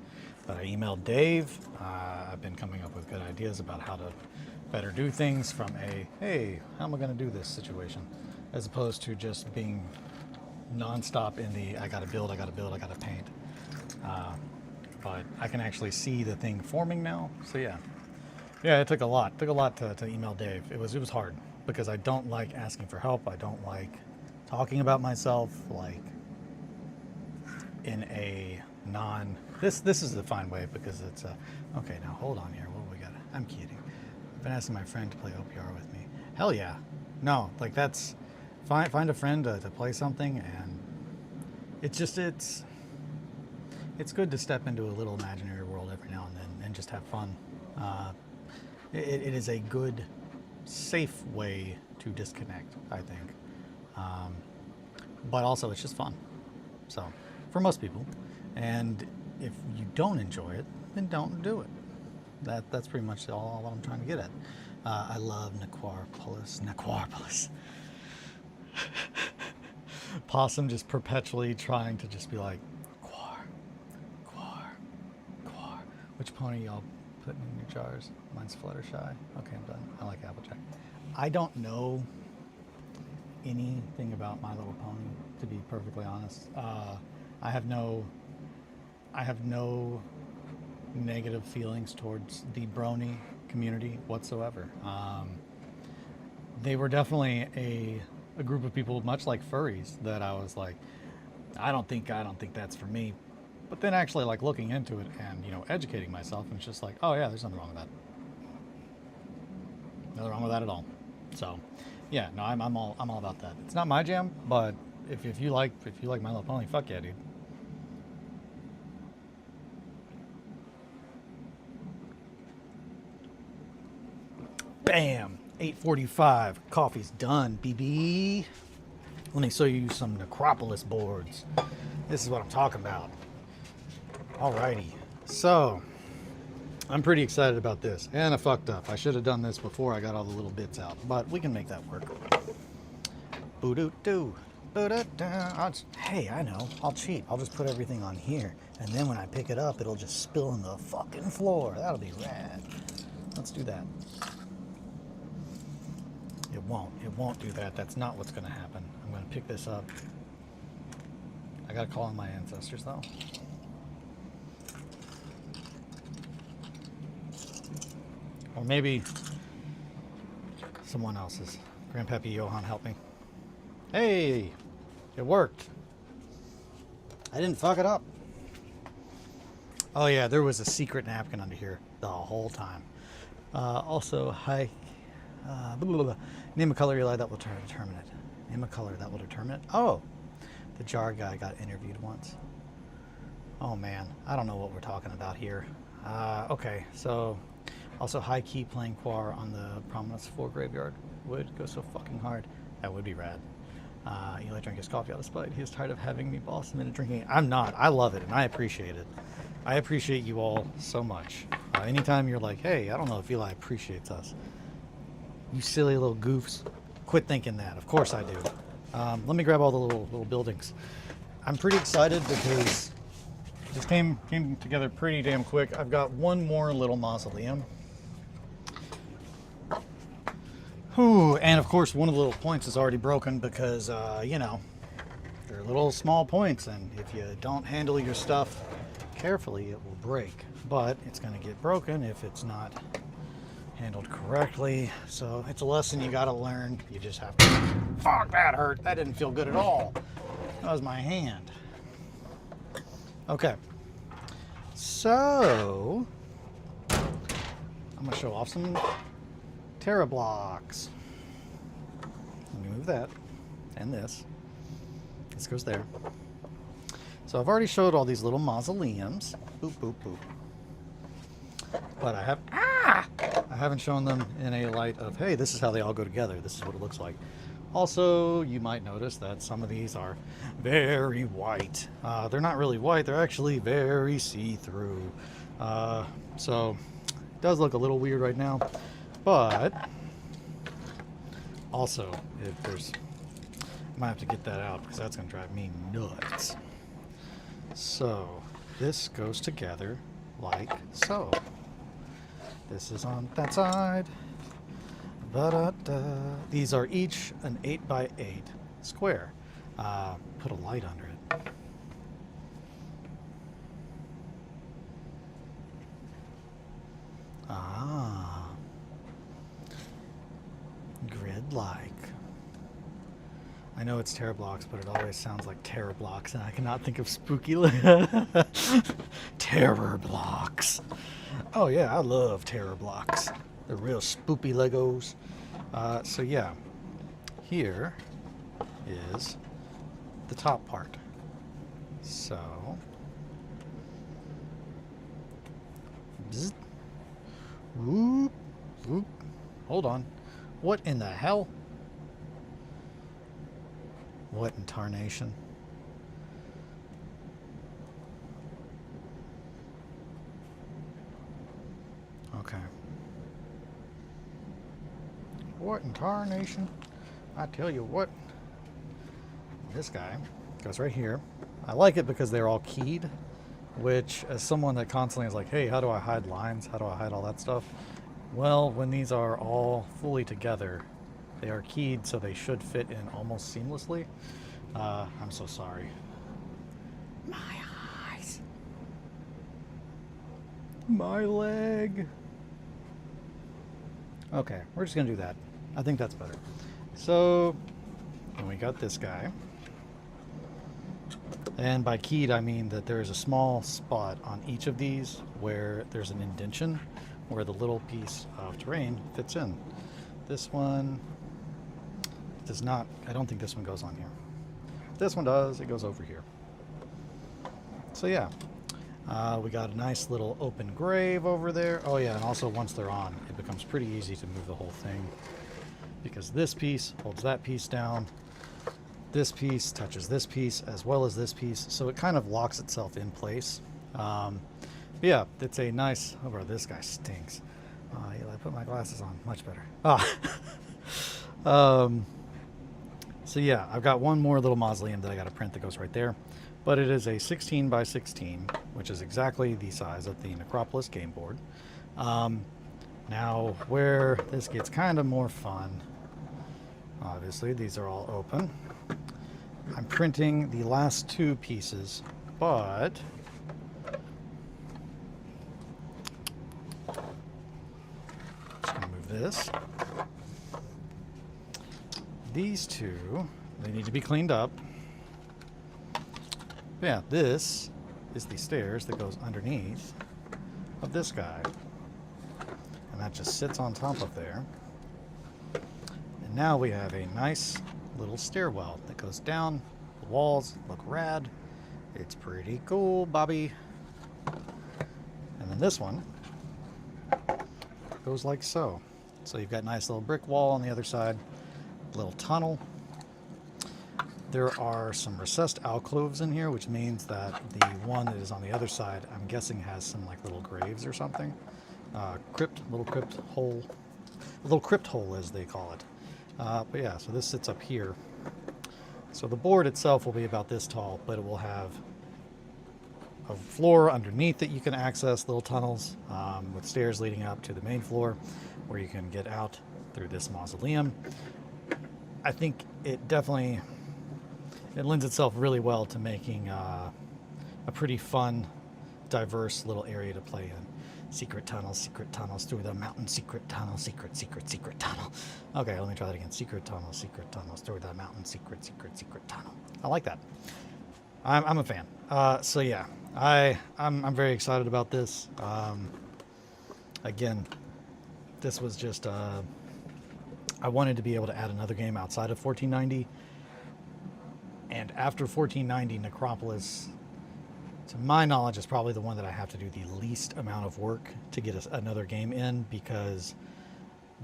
But I emailed Dave. I've been coming up with good ideas about how to better do things from a, hey, how am I going to do this situation, as opposed to just being nonstop in the, I got to build, I got to paint. But I can actually see the thing forming now. So yeah, it took a lot to email Dave. It was hard because I don't like asking for help. I don't like talking about myself like in a this is the fine way, because it's okay. Now hold on here. What we got? I'm kidding. I've been asking my friend to play OPR with me. Hell yeah. No, like that's find a friend to play something, and it's good to step into a little imaginary world every now and then and just have fun. It is a good, safe way to disconnect, I think. But also, it's just fun. So, for most people. And if you don't enjoy it, then don't do it. That's pretty much all I'm trying to get at. I love Necropolis. Possum just perpetually trying to just be like, Quar. Which pony y'all putting in your jars? Mine's Fluttershy. Okay, I'm done. I like Applejack. I don't know anything about My Little Pony, to be perfectly honest. I have no I have no negative feelings towards the brony community whatsoever. They were definitely a group of people, much like furries, that I was like, I don't think that's for me. But then actually like looking into it and educating myself, and it's just like, oh yeah, there's nothing wrong with that. Nothing wrong with that at all. So, yeah, no, I'm all about that. It's not my jam, but if you like My Little Pony, fuck yeah, dude. Bam! 8:45. Coffee's done, BB. Let me show you some Necropolis boards. This is what I'm talking about. Alrighty. So, I'm pretty excited about this. And I fucked up. I should have done this before I got all the little bits out. But we can make that work. Boo-doo-doo. Hey, I know. I'll cheat. I'll just put everything on here. And then when I pick it up, it'll just spill in the fucking floor. That'll be rad. Let's do that. It won't do that. That's not what's going to happen. I'm going to pick this up. I got to call on my ancestors, though. Or maybe someone else's. Grandpappy Johan, help me. Hey, it worked. I didn't fuck it up. Oh yeah, there was a secret napkin under here the whole time. Also, hi. Blah, blah, blah. Name a color you like that will determine it. Name a color that will determine it. Oh, the jar guy got interviewed once. Oh man, I don't know what we're talking about here. Okay, so also high key playing Quar on the Prominence 4 graveyard would go so fucking hard. That would be rad. Eli drank his coffee out of spite. He was tired of having me boss him into drinking it. I'm not. I love it and I appreciate it. I appreciate you all so much. Anytime you're like, hey, I don't know if Eli appreciates us. You silly little goofs. Quit thinking that. Of course I do. Let me grab all the little buildings. I'm pretty excited because this came together pretty damn quick. I've got one more little mausoleum. Whew, and of course one of the little points is already broken because, they're little small points, and if you don't handle your stuff carefully, it will break. But it's going to get broken if it's not handled correctly. So it's a lesson you got to learn. You just have to... Fuck, that hurt. That didn't feel good at all. That was my hand. Okay. So, I'm going to show off some Terra blocks. Let me move that and this. This goes there. So I've already showed all these little mausoleums. Boop, boop, boop. But I haven't shown them in a light of, hey, this is how they all go together. This is what it looks like. Also, you might notice that some of these are very white. They're not really white. They're actually very see-through. So it does look a little weird right now. But also, if there's, I might have to get that out because that's going to drive me nuts. So this goes together like so. This is on that side. Ba-da-da. These are each an 8x8 square. Put a light under it. Ah. Grid-like. I know it's Terra blocks, but it always sounds like Terror blocks, and I cannot think of spooky Terror blocks. Oh yeah, I love Terror blocks. They're real spoopy Legos. So yeah, here is the top part. So, bzz, whoop, whoop. Hold on. What in the hell? What in tarnation? Okay. What in tarnation? I tell you what. This guy goes right here. I like it because they're all keyed, which as someone that constantly is like, hey, how do I hide lines? How do I hide all that stuff? Well, when these are all fully together, they are keyed, so they should fit in almost seamlessly. I'm so sorry. My eyes. My leg. Okay, we're just gonna do that. I think that's better. So, and we got this guy. And by keyed, I mean that there is a small spot on each of these where there's an indentation where the little piece of terrain fits in. This one does not, I don't think this one goes on here. This one does, it goes over here. So yeah, we got a nice little open grave over there. Oh yeah, and also once they're on, it becomes pretty easy to move the whole thing because this piece holds that piece down. This piece touches this piece as well as this piece, so it kind of locks itself in place. Yeah, it's a nice. Oh, bro, this guy stinks. Yeah, I put my glasses on, much better. So yeah, I've got one more little mausoleum that I got to print that goes right there, but it is a 16 by 16, which is exactly the size of the Necropolis game board. Now, where this gets kind of more fun, obviously these are all open. I'm printing the last two pieces, but just gonna move this. These two, they need to be cleaned up. Yeah, this is the stairs that goes underneath of this guy. And that just sits on top of there. And now we have a nice little stairwell that goes down. The walls look rad. It's pretty cool, Bobby. And then this one goes like so. So you've got a nice little brick wall on the other side, little tunnel. There are some recessed alcoves in here, which means that the one that is on the other side, I'm guessing, has some like little graves or something. Little crypt hole, a little crypt hole as they call it. But yeah, so this sits up here. So the board itself will be about this tall, but it will have a floor underneath that you can access, little tunnels with stairs leading up to the main floor where you can get out through this mausoleum. I think it definitely, it lends itself really well to making a pretty fun, diverse little area to play in. Secret tunnels through the mountain, secret tunnel, secret tunnel. Okay, let me try that again. Secret tunnels through the mountain, secret tunnel. I like that. I'm a fan. So yeah, I'm very excited about this. Again, this was just I wanted to be able to add another game outside of 1490, and after 1490, Necropolis, to my knowledge, is probably the one that I have to do the least amount of work to get another game in, because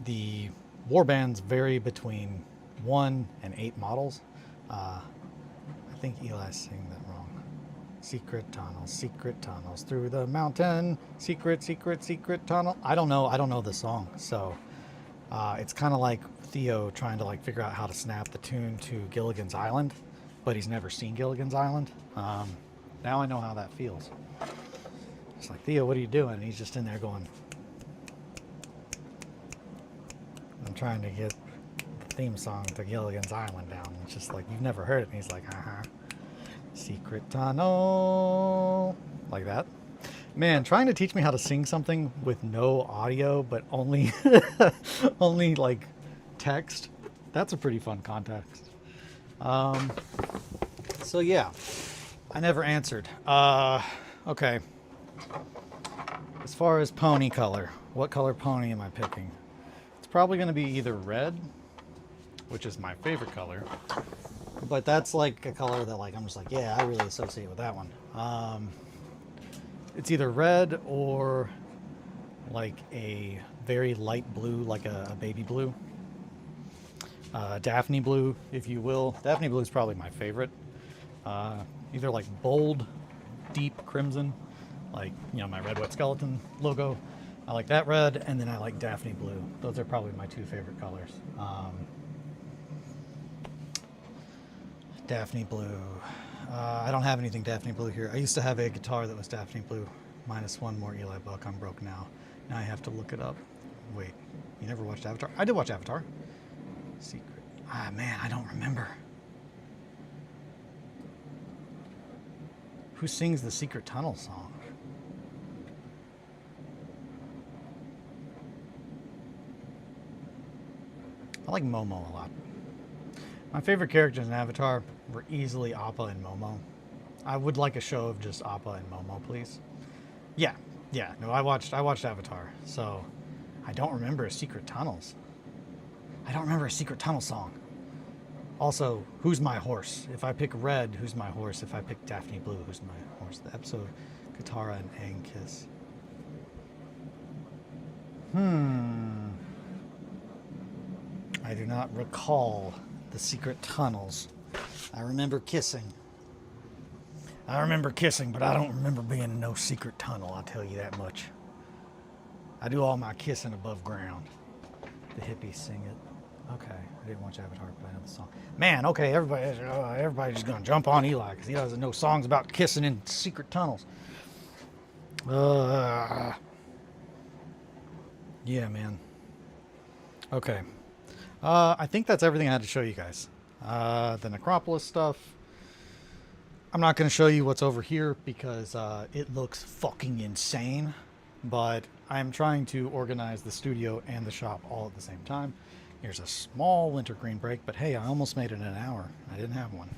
the warbands vary between 1 and 8 models. I think Eli's saying that wrong. Secret tunnels through the mountain, secret tunnel. I don't know the song, so it's kind of like Theo trying to like figure out how to snap the tune to Gilligan's Island, but he's never seen Gilligan's Island. Now I know how that feels. It's like, Theo, what are you doing? And he's just in there going, I'm trying to get the theme song to Gilligan's Island down. It's just like, you've never heard it. And he's like, secret tunnel, like that. Man, trying to teach me how to sing something with no audio, but only only like text, that's a pretty fun context. So yeah, I never answered. Okay. As far as pony color, what color pony am I picking? It's probably going to be either red, which is my favorite color, but that's like a color that like I'm just like, yeah, I really associate with that one. It's either red or like a very light blue, like a baby blue. Daphne blue, if you will. Daphne blue is probably my favorite. Either like bold, deep crimson, like, you know, my RedWetSkeleton logo. I like that red, and then I like Daphne blue. Those are probably my two favorite colors. Daphne blue. I don't have anything Daphne blue here. I used to have a guitar that was Daphne blue, minus one more Eli book. I'm broke now. Now I have to look it up. Wait, you never watched Avatar? I did watch Avatar. Secret. Man, I don't remember. Who sings the Secret Tunnel song? I like Momo a lot. My favorite characters in Avatar were easily Appa and Momo. I would like a show of just Appa and Momo, please. Yeah, yeah. No, I watched Avatar, so I don't remember a secret tunnels. I don't remember a secret tunnel song. Also, who's my horse? If I pick Red, who's my horse? If I pick Daphne Blue, who's my horse? The episode Katara and Aang kiss. I do not recall the secret tunnels. I remember kissing. But I don't remember being in no secret tunnel, I'll tell you that much. I do all my kissing above ground. The hippies sing it. Okay, I didn't watch Avatar, but I know the song. Man, okay, everybody's just gonna jump on Eli because he doesn't know songs about kissing in secret tunnels. Yeah, man. Okay. I think that's everything I had to show you guys. The Necropolis stuff. I'm not going to show you what's over here because it looks fucking insane. But I'm trying to organize the studio and the shop all at the same time. Here's a small wintergreen break, but hey, I almost made it in an hour. I didn't have one.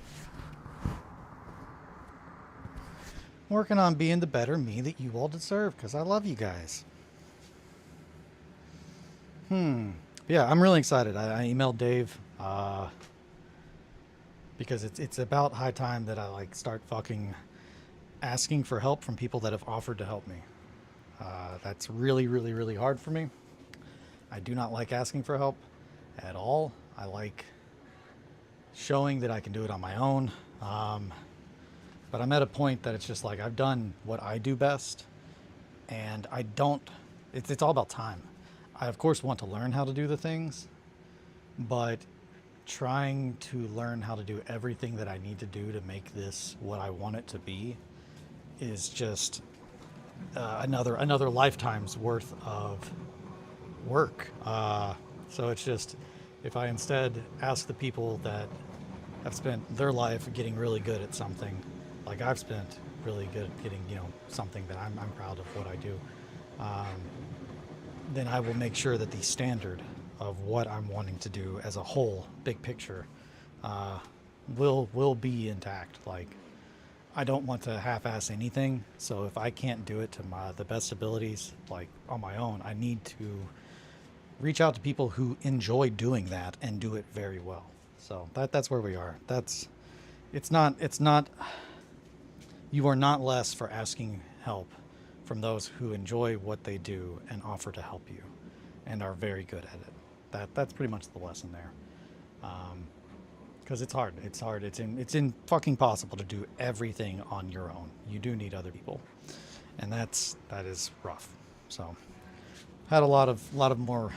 Working on being the better me that you all deserve because I love you guys. Yeah, I'm really excited. I emailed Dave because it's about high time that I like start fucking asking for help from people that have offered to help me. That's really, really, really hard for me. I do not like asking for help at all. I like showing that I can do it on my own. But I'm at a point that it's just like I've done what I do best, and I don't. It's all about time. I of course want to learn how to do the things, but trying to learn how to do everything that I need to do to make this what I want it to be is just another lifetime's worth of work. So it's just, if I instead ask the people that have spent their life getting really good at something, like I've spent really good at getting, something that I'm proud of what I do, then I will make sure that the standard of what I'm wanting to do as a whole, big picture, will be intact. Like, I don't want to half-ass anything, so if I can't do it to the best abilities, like on my own, I need to reach out to people who enjoy doing that and do it very well. So that's where we are. It's not. You are not less for asking help from those who enjoy what they do and offer to help you and are very good at it. That's pretty much the lesson there. Because it's hard. It's fucking possible to do everything on your own. You do need other people, and that is rough. So, had a lot of more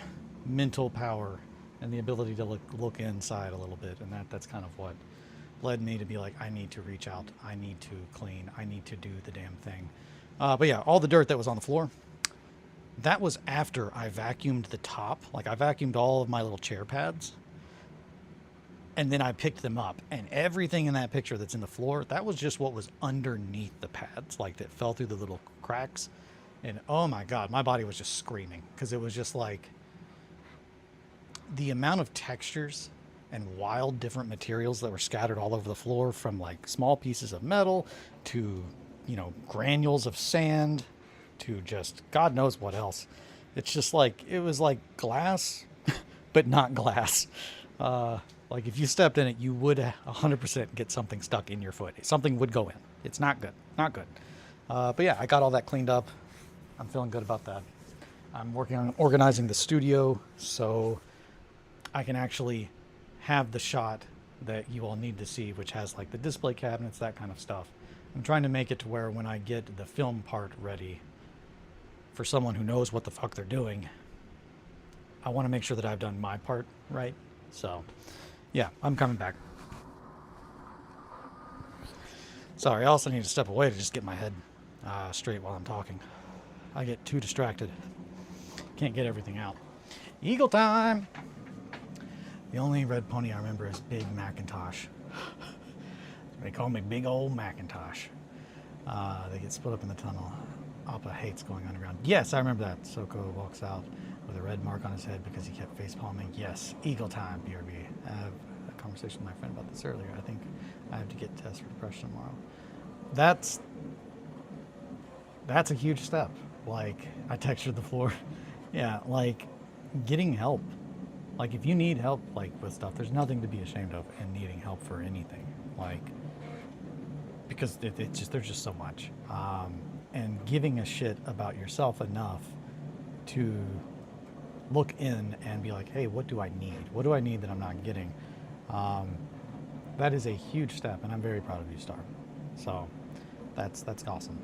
mental power and the ability to look inside a little bit, and that's kind of what led me to be like, I need to reach out. I need to clean. I need to do the damn thing. But yeah, all the dirt that was on the floor, that was after I vacuumed the top. Like, I vacuumed all of my little chair pads, and then I picked them up, and everything in that picture that's in the floor, that was just what was underneath the pads, like that fell through the little cracks. And oh my God, my body was just screaming because it was just like the amount of textures and wild different materials that were scattered all over the floor, from like small pieces of metal to, granules of sand to just God knows what else. It's just like, it was like glass, but not glass. Like if you stepped in it, you would 100% get something stuck in your foot. Something would go in. It's not good. Not good. But yeah, I got all that cleaned up. I'm feeling good about that. I'm working on organizing the studio so I can actually have the shot that you all need to see, which has like the display cabinets, that kind of stuff. I'm trying to make it to where when I get the film part ready for someone who knows what the fuck they're doing, I want to make sure that I've done my part right. So yeah, I'm coming back. Sorry, I also need to step away to just get my head straight while I'm talking. I get too distracted. Can't get everything out. Eagle time! The only red pony I remember is Big Macintosh. They call me Big Old Macintosh. They get split up in the tunnel. Appa hates going underground. Yes, I remember that. Soko walks out. with a red mark on his head because he kept face palming. Yes, eagle time, BRB. I have a conversation with my friend about this earlier. I think I have to get tested for depression tomorrow. That's a huge step. Like, I textured the floor. Yeah, like, getting help. Like, if you need help, like, with stuff, there's nothing to be ashamed of in needing help for anything. Like, because it's just, there's just so much. And giving a shit about yourself enough to look in and be like, hey, what do I need? What do I need that I'm not getting? That is a huge step, and I'm very proud of you, Star. So that's awesome.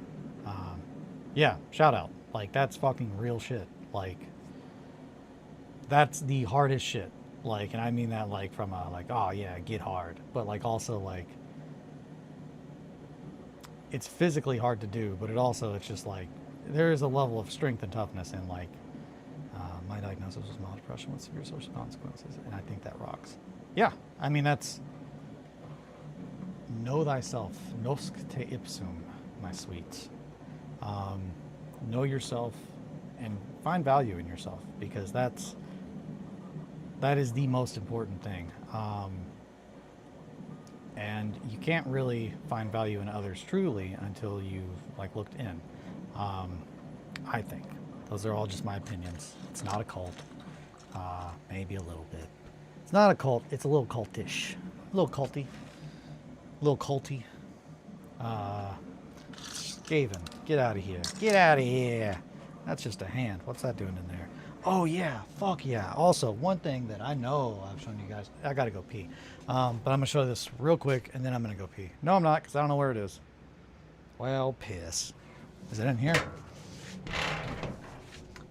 Yeah, shout out. Like, that's fucking real shit. Like, that's the hardest shit. Like, and I mean that like from a like, oh yeah, get hard, but like also like it's physically hard to do, but it's just like there is a level of strength and toughness in like my diagnosis was mild depression with severe social consequences, and I think that rocks. Yeah, I mean that's know thyself, nosc te ipsum, my sweets. Know yourself and find value in yourself, because that is the most important thing. And you can't really find value in others truly until you've like looked in. I think those are all just my opinions. It's not a cult. Maybe a little bit. It's not a cult. It's a little cultish, a little culty, a little culty. Skaven, get out of here. Get out of here. That's just a hand. What's that doing in there? Oh yeah, fuck yeah. Also, one thing that I know I've shown you guys, I gotta go pee. But I'm gonna show this real quick and then I'm gonna go pee. No, I'm not, because I don't know where it is. Well, piss. Is it in here?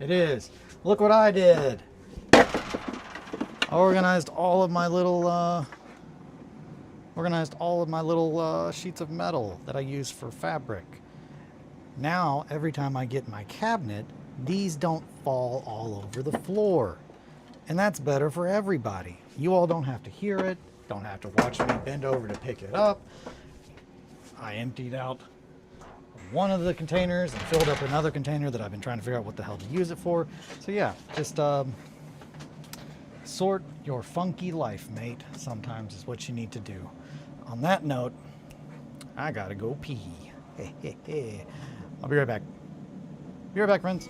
It is. Look what I did. I organized all of my little sheets of metal that I use for fabric. Now, every time I get in my cabinet, these don't fall all over the floor. And that's better for everybody. You all don't have to hear it, don't have to watch me bend over to pick it up. I emptied out one of the containers and filled up another container that I've been trying to figure out what the hell to use it for. So yeah, just sort your funky life, mate. Sometimes is what you need to do. On that note, I gotta go pee. I'll be right back. Be right back, friends.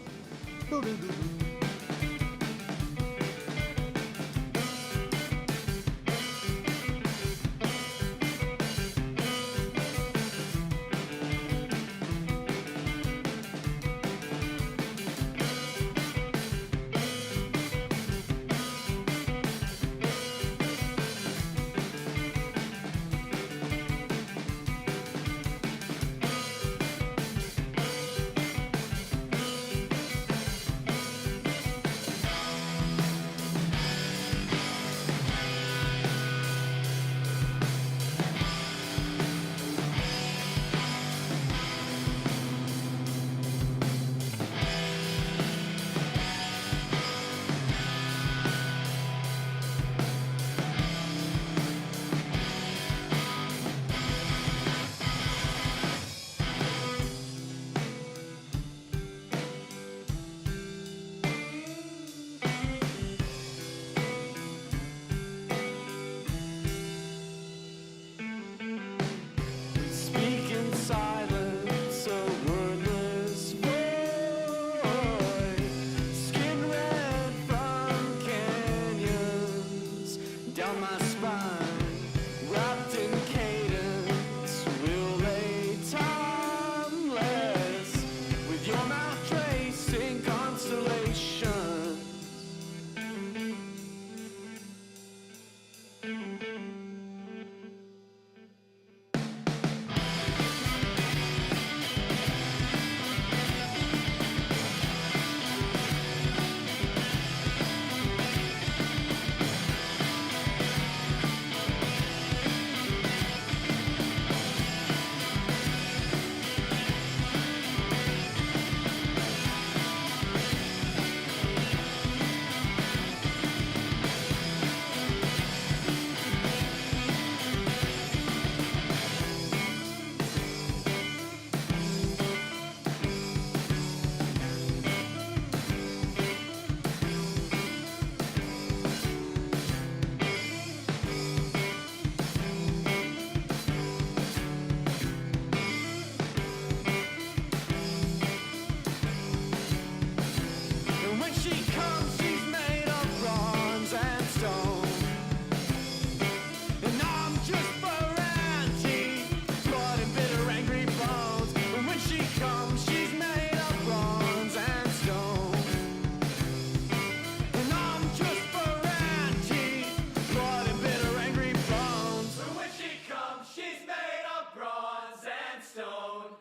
and stone.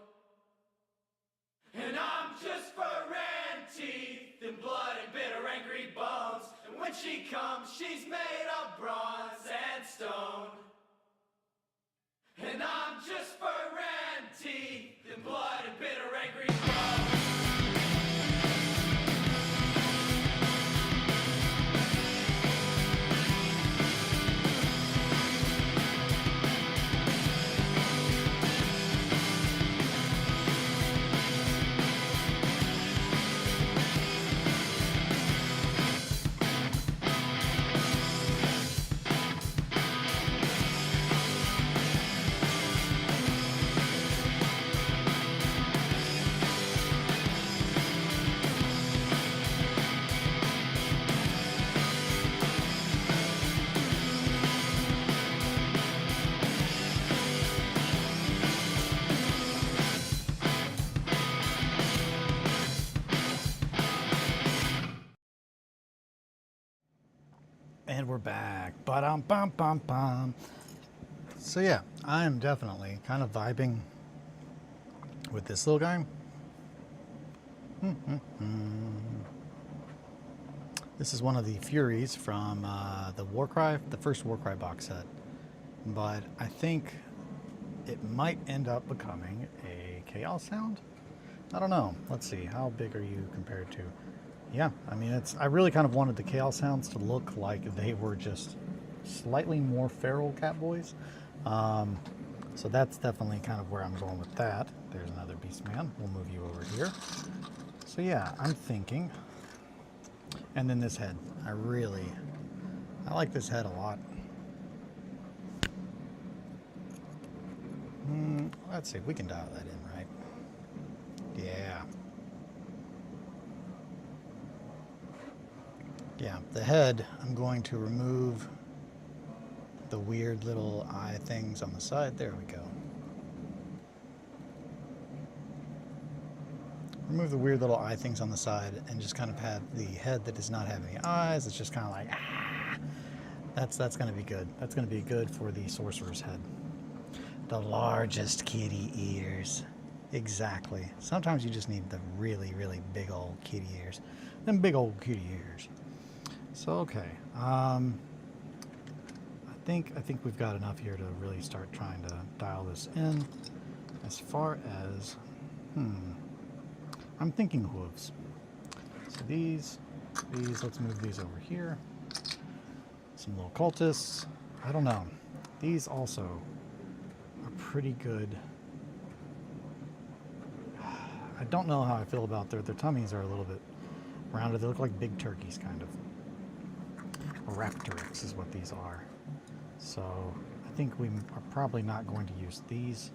And I'm just fur and teeth and blood and bitter angry bones. And when she comes, she's made of bronze and stone. And I'm just fur and teeth and blood and bitter angry bones. And we're back. Ba-dum-bum-bum-bum. So yeah, I am definitely kind of vibing with this little guy. This is one of the Furies from the Warcry, the first Warcry box set. But I think it might end up becoming a Chaos Sound. I don't know. Let's see. How big are you compared to? Yeah, I mean, I really kind of wanted the Chaos Sounds to look like they were just slightly more feral Catboys. So that's definitely kind of where I'm going with that. There's another Beastman. We'll move you over here. So yeah, I'm thinking. And then this head. I like this head a lot. Let's see if we can dial that in, right? Yeah. Yeah, the head, I'm going to remove the weird little eye things on the side. There we go. Remove the weird little eye things on the side and just kind of have the head that does not have any eyes. It's just kind of like, ah! That's going to be good. That's going to be good for the sorcerer's head. The largest kitty ears. Exactly. Sometimes you just need the really, really big old kitty ears. Them big old kitty ears. So okay, I think we've got enough here to really start trying to dial this in. As far as, I'm thinking hooves. So these, let's move these over here. Some little cultists. I don't know. These also are pretty good. I don't know how I feel about their tummies are a little bit rounded. They look like big turkeys, kind of. Raptorix is what these are. So I think we are probably not going to use these,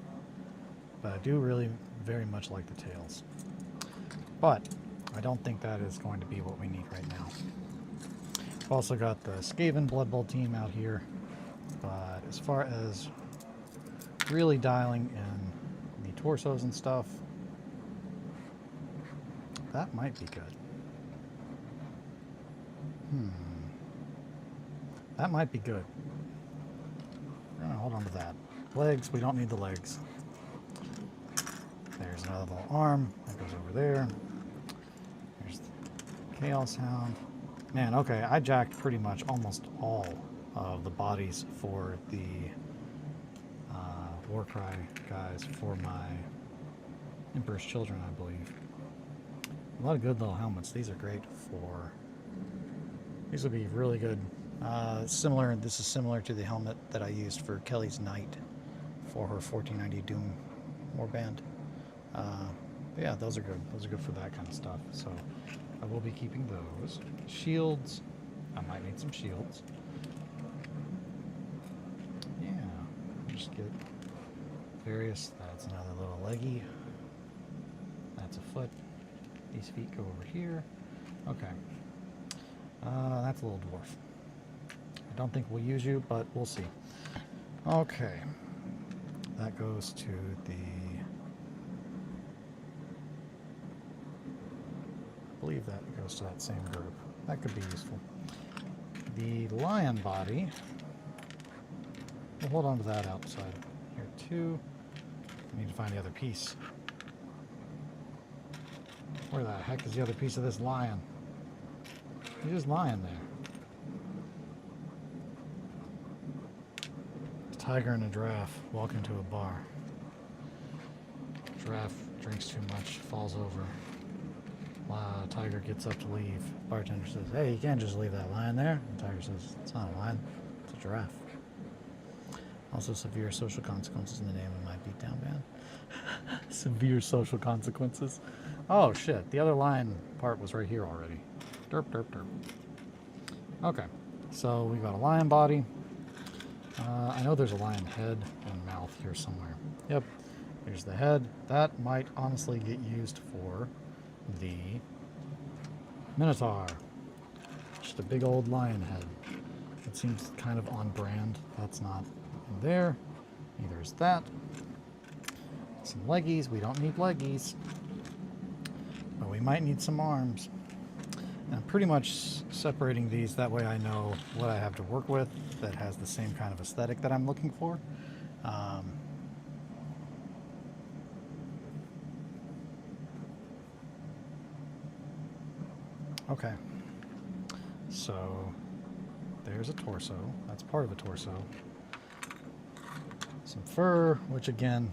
but I do really very much like the tails. But I don't think that is going to be what we need right now. I've also got the Skaven Blood Bowl team out here, but as far as really dialing in the torsos and stuff, that might be good. That might be good. We're gonna hold on to that. Legs, we don't need the legs. There's another little arm that goes over there. There's the Chaos Hound. Man, okay, I jacked pretty much almost all of the bodies for the Warcry guys for my Emperor's Children, I believe. A lot of good little helmets. These are great for... These would be really good. This is similar to the helmet that I used for Kelly's Knight for her 1490 Doom warband. Yeah, those are good. Those are good for that kind of stuff. So I will be keeping those. Shields. I might need some shields. Yeah. Just get various. That's another little leggy. That's a foot. These feet go over here. Okay. That's a little dwarf. I don't think we'll use you, but we'll see. Okay. That goes to the... I believe that goes to that same group. That could be useful. The lion body, we'll hold on to that outside here too. I need to find the other piece. Where the heck is the other piece of this lion? He's just lying there. A tiger and a giraffe walk into a bar. Giraffe drinks too much, falls over. Tiger gets up to leave. Bartender says, "Hey, you can't just leave that lion there." And tiger says, "It's not a lion, it's a giraffe." Also, severe social consequences in the name of my beatdown band. Severe social consequences. Oh shit, the other lion part was right here already. Derp, derp, derp. Okay, so we got a lion body. I know there's a lion head and mouth here somewhere. Yep, there's the head. That might honestly get used for the Minotaur. Just a big old lion head. It seems kind of on brand. That's not in there. Neither is that. Some leggies. We don't need leggies. But we might need some arms. And I'm pretty much separating these. That way I know what I have to work with that has the same kind of aesthetic that I'm looking for. Okay, so there's a torso. That's part of a torso. Some fur, which again,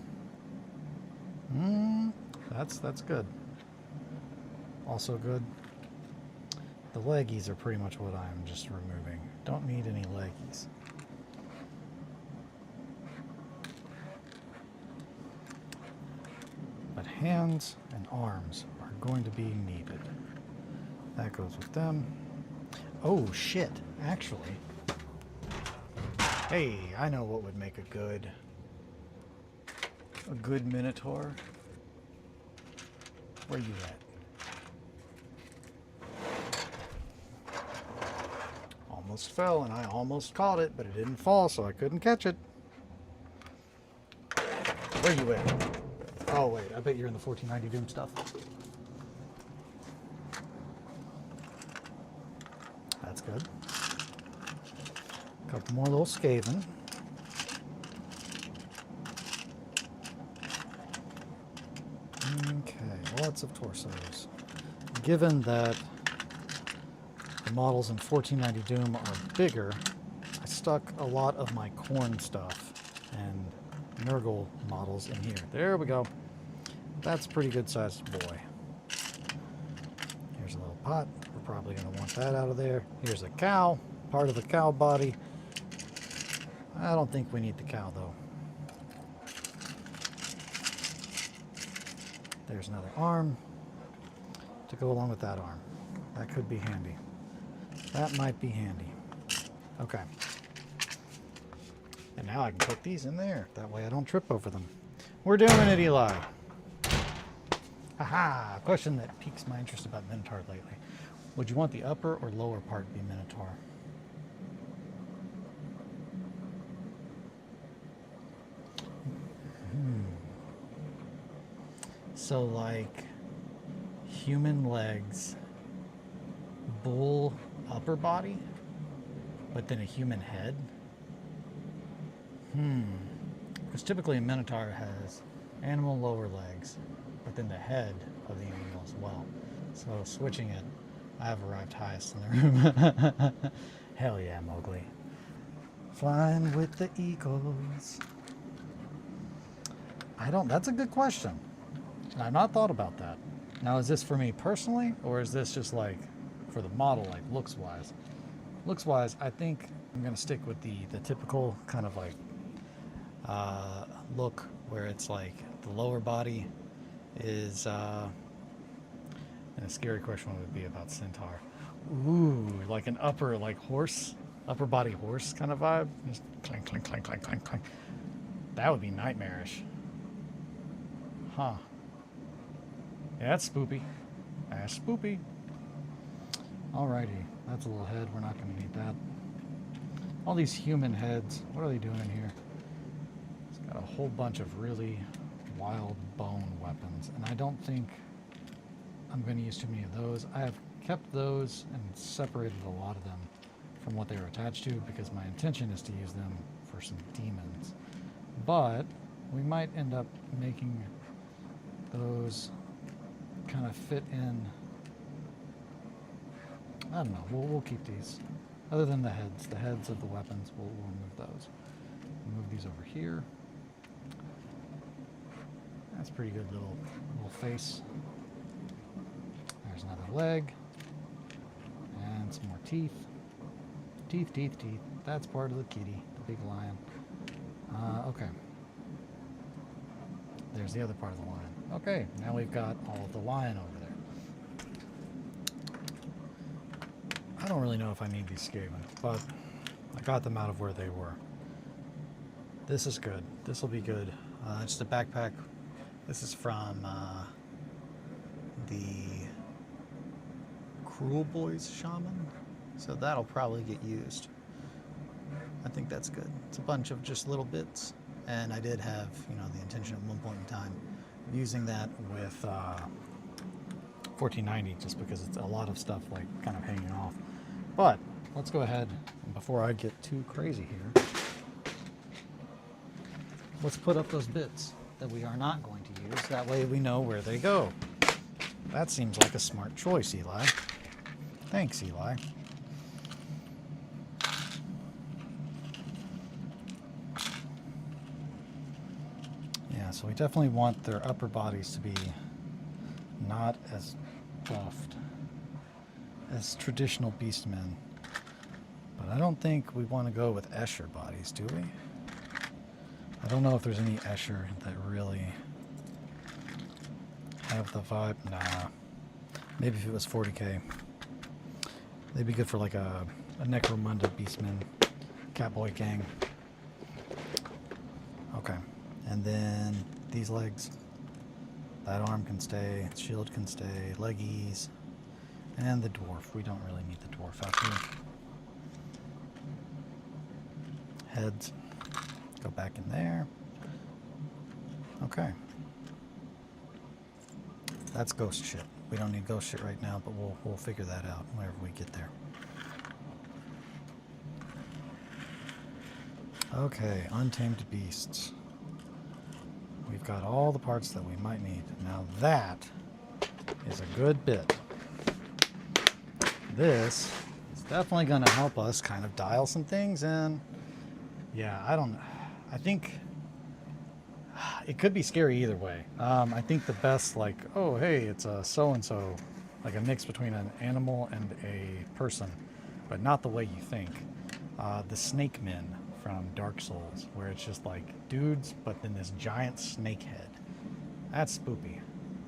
that's good. Also good. The leggies are pretty much what I'm just removing. Don't need any leggies. But hands and arms are going to be needed. That goes with them. Oh shit, actually. Hey, I know what would make a good Minotaur. Where you at? Almost fell and I almost caught it, but it didn't fall, so I couldn't catch it. Where you at? Oh wait, I bet you're in the 1490 Doom stuff. That's good. A couple more little Skaven. Okay, lots of torsos. Given that the models in 1490 Doom are bigger, I stuck a lot of my corn stuff and Nurgle models in here. There we go. That's a pretty good sized boy. Here's a little pot. We're probably going to want that out of there. Here's a cow, part of the cow body. I don't think we need the cow though. There's another arm to go along with that arm. That could be handy. That might be handy. Okay. And now I can put these in there. That way I don't trip over them. We're doing it, Eli. Aha! A question that piques my interest about Minotaur lately. Would you want the upper or lower part be Minotaur? So like human legs, bull upper body, but then a human head? Because typically a Minotaur has animal lower legs, but then the head of the animal as well. So switching it, I have arrived highest in the room. Hell yeah, Mowgli. Flying with the eagles. That's a good question. I've not thought about that. Now, is this for me personally, or is this just like for the model, like looks-wise? Looks-wise, I think I'm gonna stick with the typical kind of like look where it's like the lower body is, and a scary question would be about centaur. Ooh, like an upper body horse kind of vibe. Just clank, clank, clank, clank, clank, clank. That would be nightmarish. Huh. Yeah, that's spoopy. That's spoopy. Alrighty, that's a little head. We're not going to need that. All these human heads, what are they doing in here? It's got a whole bunch of really wild bone weapons, and I don't think I'm going to use too many of those. I have kept those and separated a lot of them from what they were attached to because my intention is to use them for some demons. But we might end up making those kind of fit in. I don't know. We'll keep these. Other than the heads of the weapons, we'll move those. Move these over here. That's a pretty good little face. There's another leg. And some more teeth. Teeth. That's part of the kitty, the big lion. Okay. There's the other part of the lion. Okay, now we've got all of the lion over there. I don't really know if I need these Skaven, but I got them out of where they were. This is good. This will be good. Just a backpack. This is from the Cruel Boys Shaman, so that'll probably get used. I think that's good. It's a bunch of just little bits, and I did have, the intention at one point in time of using that with 1490, just because it's a lot of stuff like kind of hanging off. But let's go ahead, and before I get too crazy here, let's put up those bits that we are not going to use. That way we know where they go. That seems like a smart choice, Eli. Thanks, Eli. Yeah, so we definitely want their upper bodies to be not as buffed as traditional beastmen. But I don't think we want to go with Escher bodies, do we? I don't know if there's any Escher that really have the vibe. Nah. Maybe if it was 40k. They'd be good for like a Necromunda Beastman Catboy gang. Okay. And then these legs. That arm can stay. Shield can stay. Leggies. And the dwarf. We don't really need the dwarf out here. Heads. Go back in there. Okay. That's ghost shit. We don't need ghost shit right now, but we'll figure that out whenever we get there. Okay, untamed beasts. We've got all the parts that we might need. Now that is a good bit. This is definitely going to help us kind of dial some things in. Yeah, I think it could be scary either way. I think the best, like, oh, hey, it's a so-and-so, like a mix between an animal and a person, but not the way you think. The Snake Men from Dark Souls, where it's just like dudes, but then this giant snake head. That's spoopy.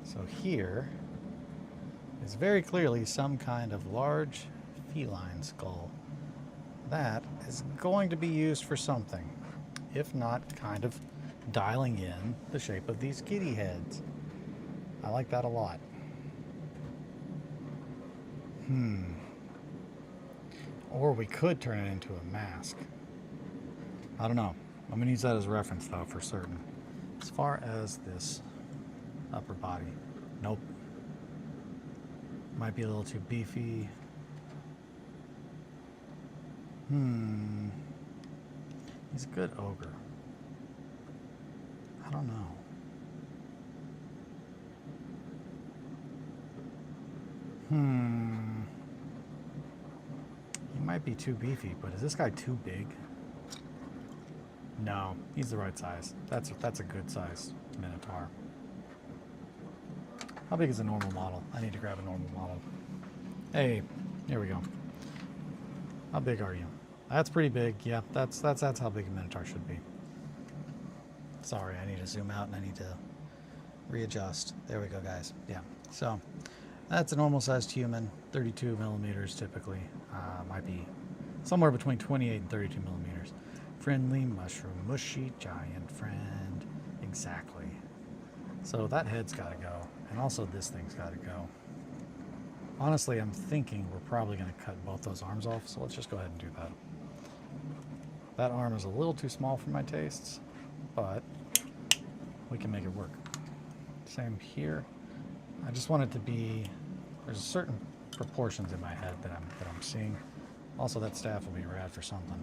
So here is very clearly some kind of large feline skull. That is going to be used for something, if not kind of dialing in the shape of these kitty heads. I like that a lot. Or we could turn it into a mask. I don't know. I'm going to use that as a reference, though, for certain. As far as this upper body, nope. Might be a little too beefy. He's a good ogre. I don't know. He might be too beefy, but is this guy too big? No, he's the right size. That's a good size Minotaur. How big is a normal model? I need to grab a normal model. Hey, here we go. How big are you? That's pretty big. Yeah, that's how big a Minotaur should be. Sorry, I need to zoom out and I need to readjust. There we go, guys. Yeah, so that's a normal sized human, 32 millimeters typically. Might be somewhere between 28 and 32 millimeters. Friendly mushroom, mushy giant friend. Exactly. So that head's got to go, and also this thing's got to go. Honestly, I'm thinking we're probably going to cut both those arms off, so let's just go ahead and do that. That arm is a little too small for my tastes, but we can make it work. Same here. I just want it to be, there's certain proportions in my head that I'm seeing. Also, that staff will be rad for something.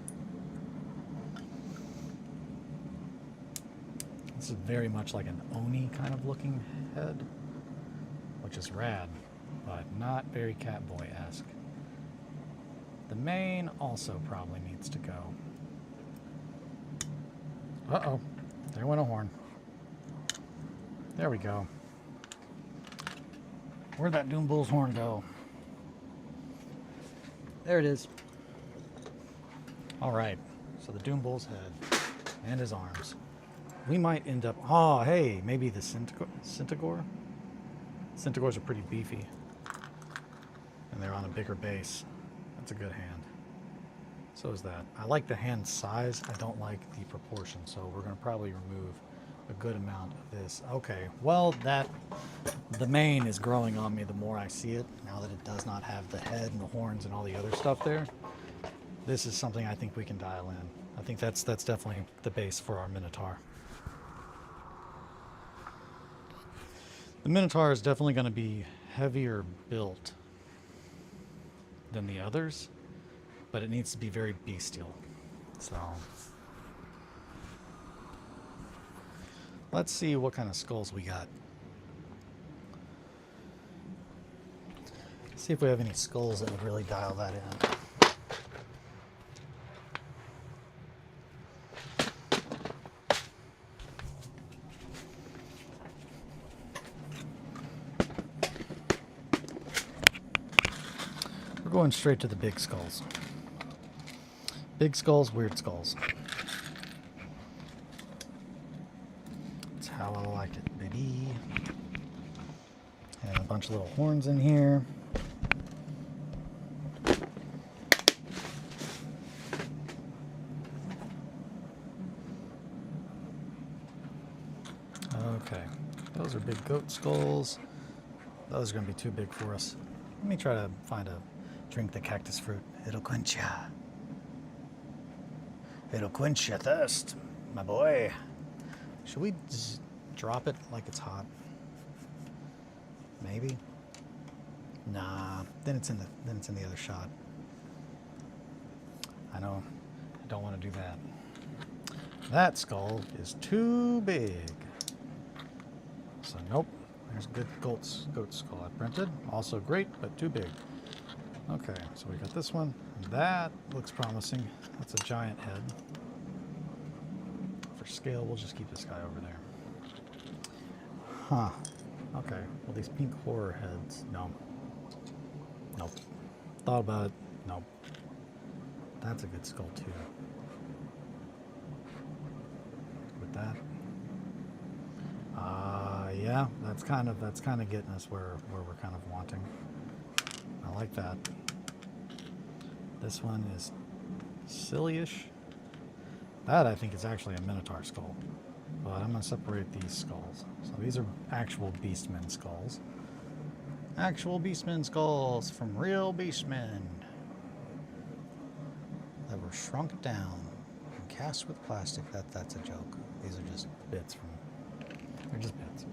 This is very much like an Oni kind of looking head, which is rad, but not very Catboy-esque. The mane also probably needs to go. Uh-oh, there went a horn. There we go. Where'd that Doom Bull's horn go? There it is. All right, so the Doom Bull's head and his arms. We might end up, oh, hey, maybe the Centaur? Centaurs are pretty beefy. And they're on a bigger base. That's a good hand. So is that. I like the hand size. I don't like the proportion, so we're going to probably remove a good amount of this. Okay, well, the mane is growing on me the more I see it, now that it does not have the head and the horns and all the other stuff there. This is something I think we can dial in. I think that's definitely the base for our Minotaur. The Minotaur is definitely going to be heavier built than the others, but it needs to be very bestial. So let's see what kind of skulls we got. See if we have any skulls that would really dial that in. We're going straight to the big skulls. Big skulls, weird skulls. That's how I like it, baby. And a bunch of little horns in here. Okay, those are big goat skulls. Those are going to be too big for us. Let me try to find a drink the cactus fruit. It'll quench ya. It'll quench your thirst, my boy. Should we just drop it like it's hot? Maybe. Nah. Then it's in the other shot. I know. I don't want to do that. That skull is too big. So nope. There's a good goat skull I printed. Also great, but too big. Okay, so we got this one. That looks promising. That's a giant head. For scale, we'll just keep this guy over there. Huh. Okay. Well, these pink horror heads. No. Nope. Thought about it. Nope. That's a good skull too. With that. Yeah, that's kind of getting us where we're kind of wanting. I like that. This one is silly-ish. That I think is actually a Minotaur skull. But I'm going to separate these skulls. So these are actual Beastmen skulls. Actual Beastmen skulls from real Beastmen that were shrunk down and cast with plastic. That's a joke. These are just bits from. They're just bits.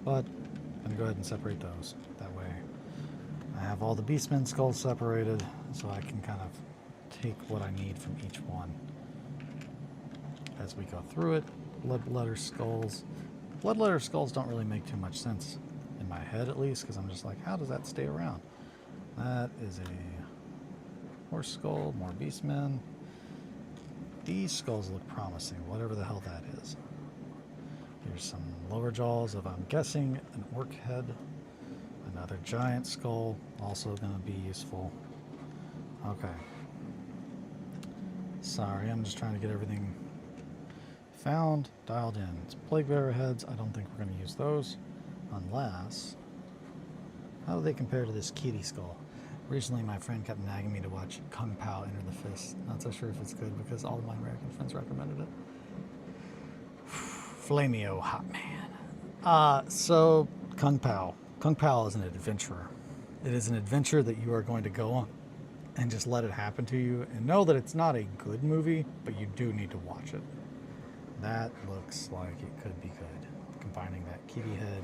But I'm going to go ahead and separate those. That way I have all the Beastmen skulls separated so I can kind of take what I need from each one. As we go through it, bloodletter skulls. Bloodletter skulls don't really make too much sense in my head, at least, because I'm just like, how does that stay around? That is a horse skull, more beastmen. These skulls look promising, whatever the hell that is. Here's some lower jaws of, I'm guessing, an orc head. Another giant skull, also going to be useful. Okay. Sorry, I'm just trying to get everything found, dialed in. It's plague bearer heads. I don't think we're going to use those unless... How do they compare to this kitty skull? Recently, my friend kept nagging me to watch Kung Pao Enter the Fist. Not so sure if it's good because all of my American friends recommended it. Flameo hot man. So Kung Pao. Kung Pao is an adventurer. It is an adventure that you are going to go on and just let it happen to you and know that it's not a good movie, but you do need to watch it. That looks like it could be good. Combining that kitty head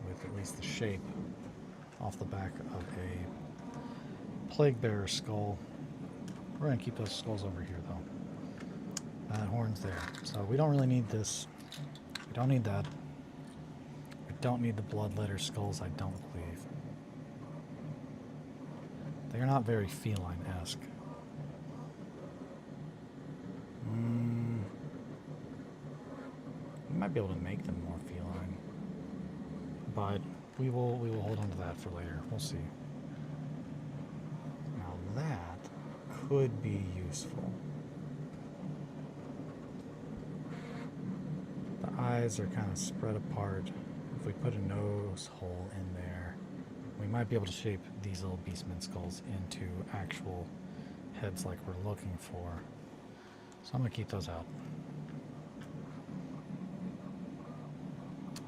with at least the shape off the back of a plague bearer skull. We're going to keep those skulls over here though. That horn's there. So we don't really need this. We don't need that. We don't need the bloodletter skulls, I don't believe. They're not very feline-esque. We might be able to make them more feline. But we will hold on to that for later. We'll see. Now that could be useful. The eyes are kind of spread apart. If we put a nose hole in there, we might be able to shape these little beastmen skulls into actual heads like we're looking for. So I'm going to keep those out.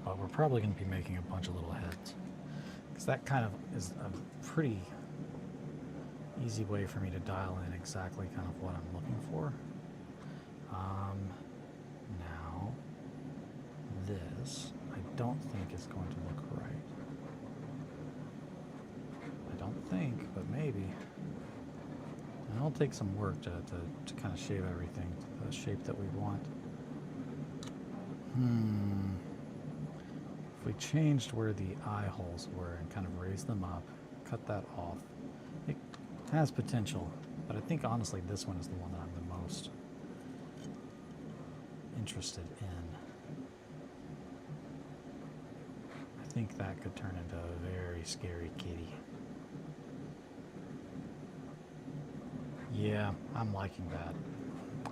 But we're probably going to be making a bunch of little heads. Because that kind of is a pretty easy way for me to dial in exactly kind of what I'm looking for. Now, this I don't think is going to look right. I don't think, but maybe. And it'll take some work to kind of shape everything to the shape that we want. If we changed where the eye holes were and kind of raised them up, cut that off, it has potential, but I think honestly this one is the one that I'm the most interested in. I think that could turn into a very scary kitty. Yeah, I'm liking that.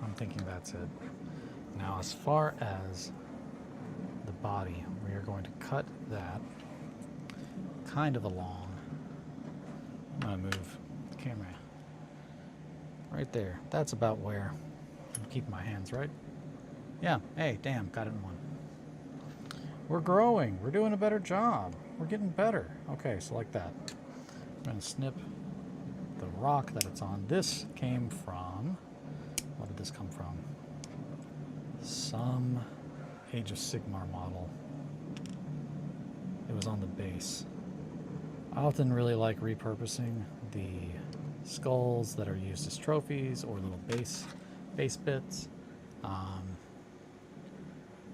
I'm thinking that's it. Now, as far as the body, we are going to cut that kind of along. I'm going to move the camera right there. That's about where I'm keeping my hands, right? Yeah, hey, damn, got it in one. We're growing. We're doing a better job. We're getting better. Okay, so like that. I'm going to snip the rock that it's on. This came from, what did this come from? Some Age of Sigmar model. It was on the base. I often really like repurposing the skulls that are used as trophies or little base bits,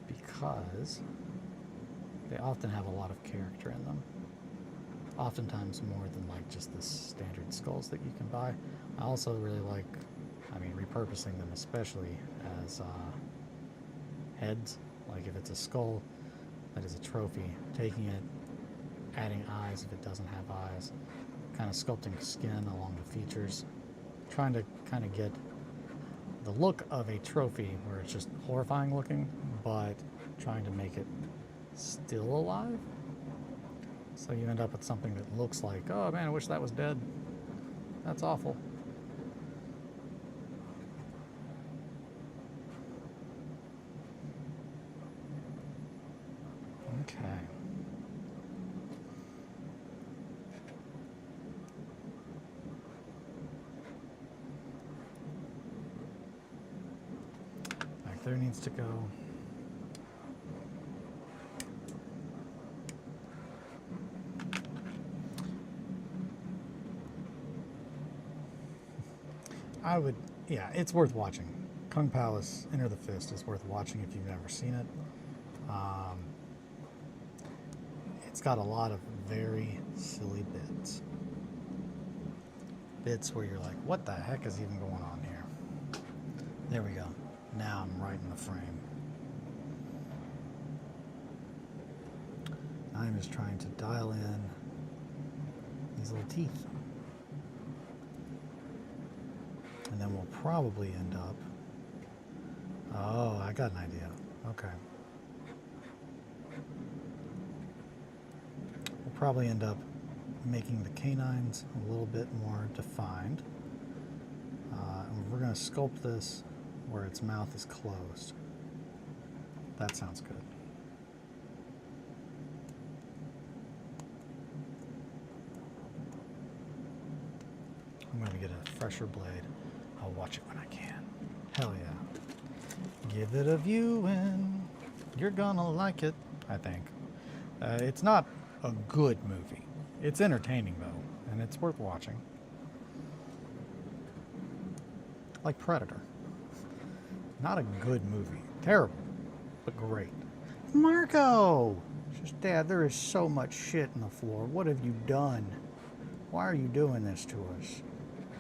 because they often have a lot of character in them. Oftentimes more than like just the standard skulls that you can buy. I also really like, repurposing them, especially as heads. Like if it's a skull that is a trophy, taking it, adding eyes if it doesn't have eyes, kind of sculpting skin along the features, trying to kind of get the look of a trophy where it's just horrifying looking, but trying to make it still alive. So you end up with something that looks like, oh man, I wish that was dead. That's awful. Okay. Back there needs to go. Yeah, it's worth watching. Kung Palace, Enter the Fist is worth watching if you've never seen it. It's got a lot of very silly bits. Bits where you're like, what the heck is even going on here? There we go. Now I'm right in the frame. I'm just trying to dial in these little teeth. And then we'll probably end up... Oh, I got an idea. Okay. We'll probably end up making the canines a little bit more defined. And we're going to sculpt this where its mouth is closed. That sounds good. I'm going to get a fresher blade. I'll watch it when I can. Hell yeah. Give it a viewing. You're gonna like it, I think. It's not a good movie. It's entertaining though, and it's worth watching. Like Predator. Not a good movie. Terrible, but great. Marco! Just, Dad, there is so much shit on the floor. What have you done? Why are you doing this to us?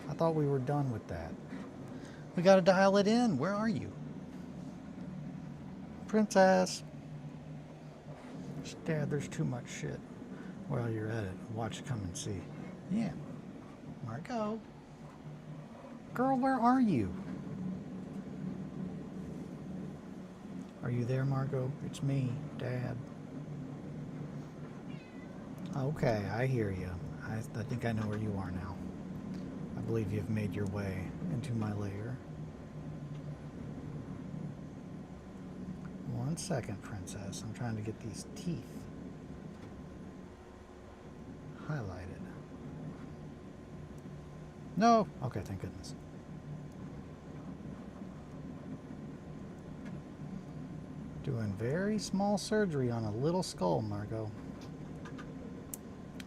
I thought we were done with that. We gotta dial it in. Where are you? Princess! Just, Dad, there's too much shit. While you're at it, watch Come and See. Yeah. Marco? Girl, where are you? Are you there, Margot? It's me, Dad. Okay, I hear you. I think I know where you are now. I believe you've made your way into my lair. 1 second, Princess. I'm trying to get these teeth highlighted. No! Okay, thank goodness. Doing very small surgery on a little skull, Margot.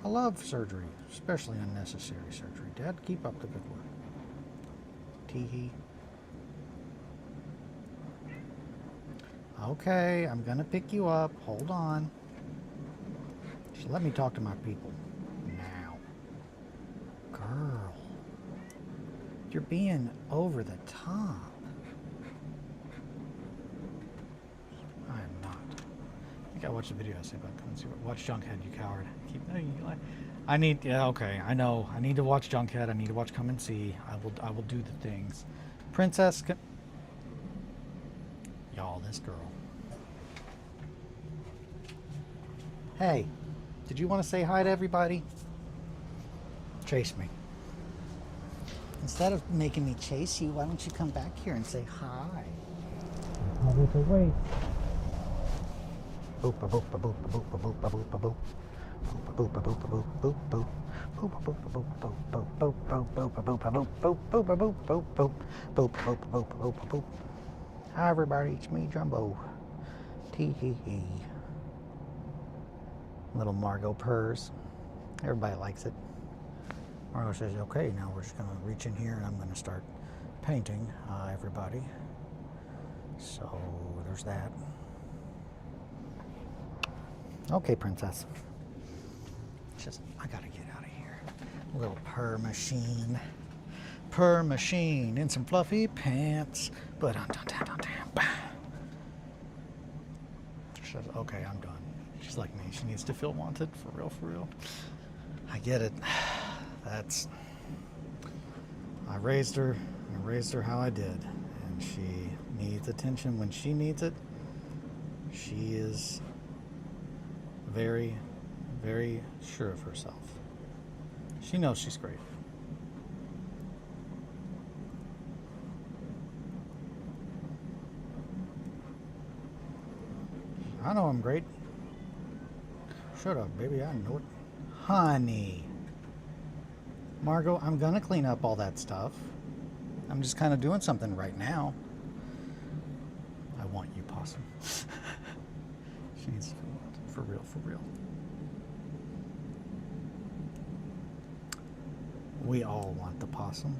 I love surgery, especially unnecessary surgery. Dad, keep up the good work. Tee-hee. Okay, I'm gonna pick you up. Hold on. Just let me talk to my people. Now. Girl. You're being over the top. I think I watched the video I said about Come and See. Watch Junkhead, you coward. I need. Yeah, okay. I know. I need to watch Junkhead. I need to watch Come and See. I will do the things. Princess. Y'all, this girl. Hey, did you want to say hi to everybody? Chase me. Instead of making me chase you, why don't you come back here and say hi? I'll be the way. Boop a boop a boop a boop a boop a boop a boop. Boop a boop a boop a boop boop boop. Boop a boop a boop a boop boop boop boop boop a boop a boop boop boop a boop boop boop. Boop a boop a boop a boop a boop. Hi everybody, it's me, Jumbo. Tee-hee-hee. Little Margot purrs. Everybody likes it. Margot says, okay, now we're just gonna reach in here and I'm gonna start painting everybody. So there's that. Okay, Princess. Just, I gotta get out of here. A little purr machine. Purr machine in some fluffy pants. But okay, I'm done. She's like me. She needs to feel wanted. For real, for real. I get it. I raised her how I did. And she needs attention when she needs it. She is very, very sure of herself. She knows she's great. I know I'm great. Shut up, baby. I know it. Honey. Margot, I'm gonna clean up all that stuff. I'm just kind of doing something right now. I want you, Possum. She needs to feel wanted. For real, for real. We all want the possum.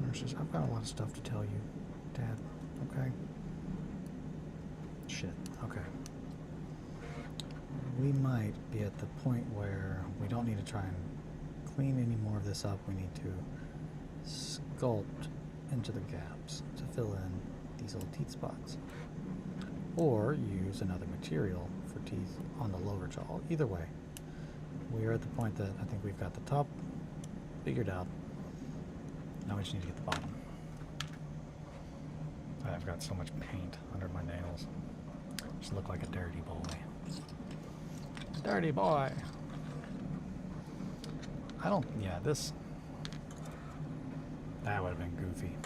Nurse says, I've got a lot of stuff to tell you, Dad. Okay? Shit. Okay. We might be at the point where we don't need to try and clean any more of this up. We need to sculpt into the gaps to fill in these little teeth spots. Or use another material for teeth on the lower jaw. Either way, we are at the point that I think we've got the top figured out. Now we just need to get the bottom. I've got so much paint under my nails. Just look like a dirty boy. Dirty boy. That would have been goofy.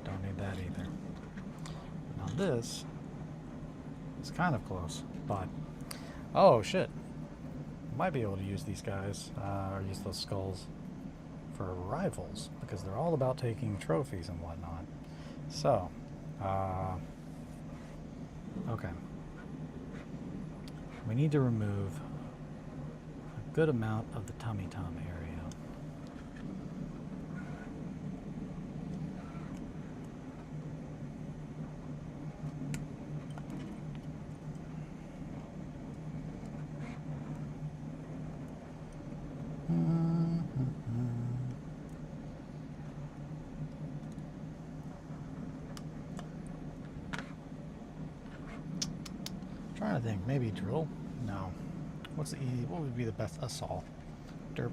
Don't need that either. Now this is kind of close, but oh shit. Might be able to use these guys, or use those skulls for rivals, because they're all about taking trophies and whatnot. So, okay. We need to remove a good amount of the tummy tom area. Trying to think, maybe drill? No. What's the easy? What would be the best? A saw. Derp.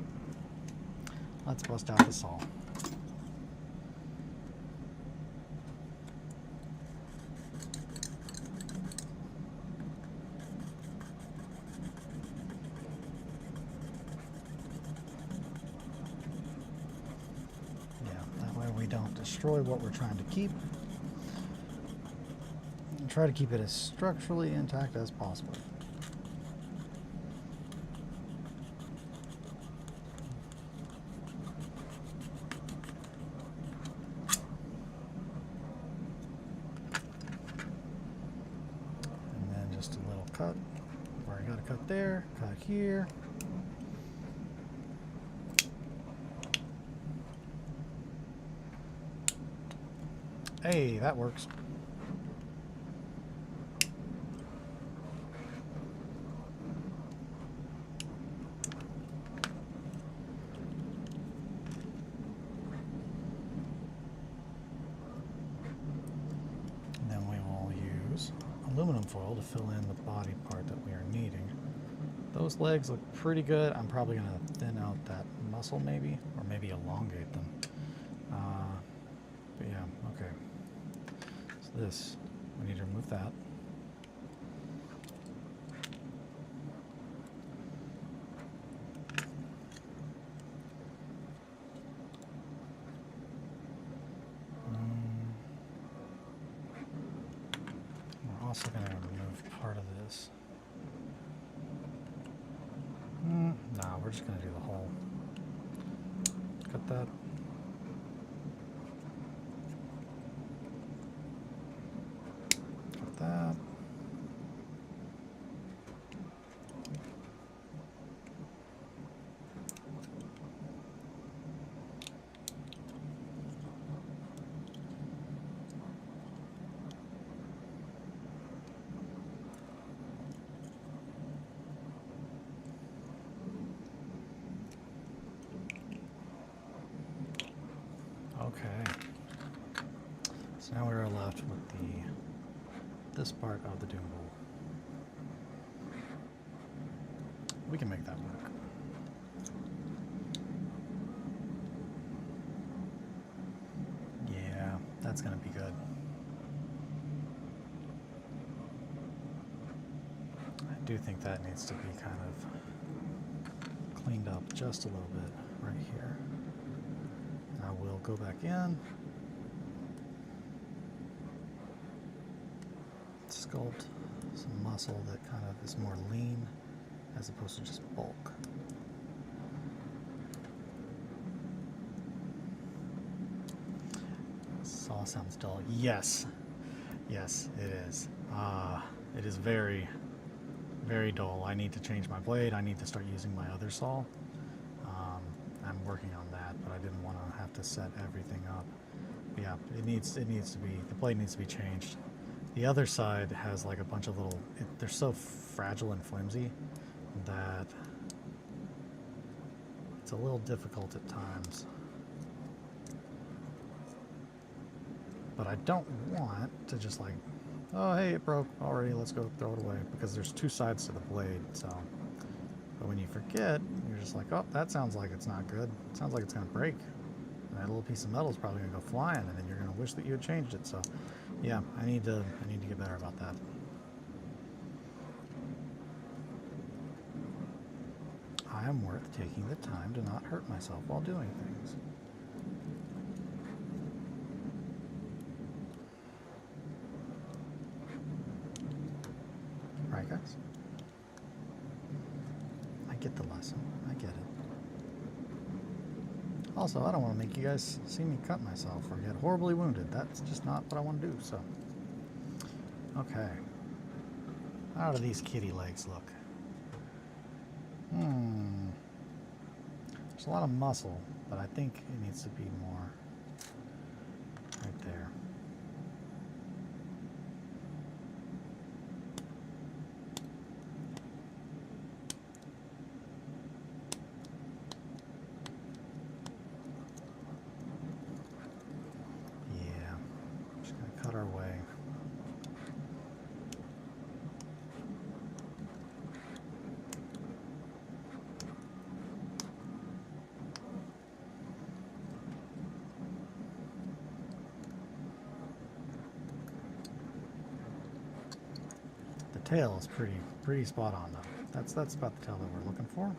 Let's bust out the saw. Yeah, that way we don't destroy what we're trying to keep. And try to keep it as structurally intact as possible. Just a little cut where I got to cut there, cut here. Hey, that works. And then we will use aluminum foil to fill in the body part that we are needing. Those legs look pretty good. I'm probably going to thin out that muscle maybe, or maybe elongate them. But yeah, okay. So this, we need to remove that. We're also going to remove part of this. Nah, we're just going to do the whole. Cut that. Cut that. Okay, so now we're left with this part of the doom bowl. We can make that work. Yeah, that's gonna be good. I do think that needs to be kind of cleaned up just a little bit right here. I will go back in, sculpt some muscle that kind of is more lean as opposed to just bulk. Saw sounds dull. Yes, yes, it is. It is very, very dull. I need to change my blade. I need to start using my other saw. I'm working on that, but I didn't want to have to set everything up. But yeah, it needs to be, the blade needs to be changed. The other side has like a bunch of little, they're so fragile and flimsy that it's a little difficult at times. But I don't want to just like, oh hey, it broke already, let's go throw it away, because there's two sides to the blade. So but when you forget, you're just like, oh, that sounds like it's not good. It sounds like it's going to break. And that little piece of metal is probably going to go flying, and then you're going to wish that you had changed it. So, yeah, I need to get better about that. I am worth taking the time to not hurt myself while doing things. Right, guys? I get the lesson. I get it. Also, I don't want to make you guys see me cut myself or get horribly wounded. That's just not what I want to do, so. Okay. How do these kitty legs look? There's a lot of muscle, but I think it needs to be more right there. Yeah, just gonna cut our way. Tail is pretty spot on though. That's about the tail that we're looking for.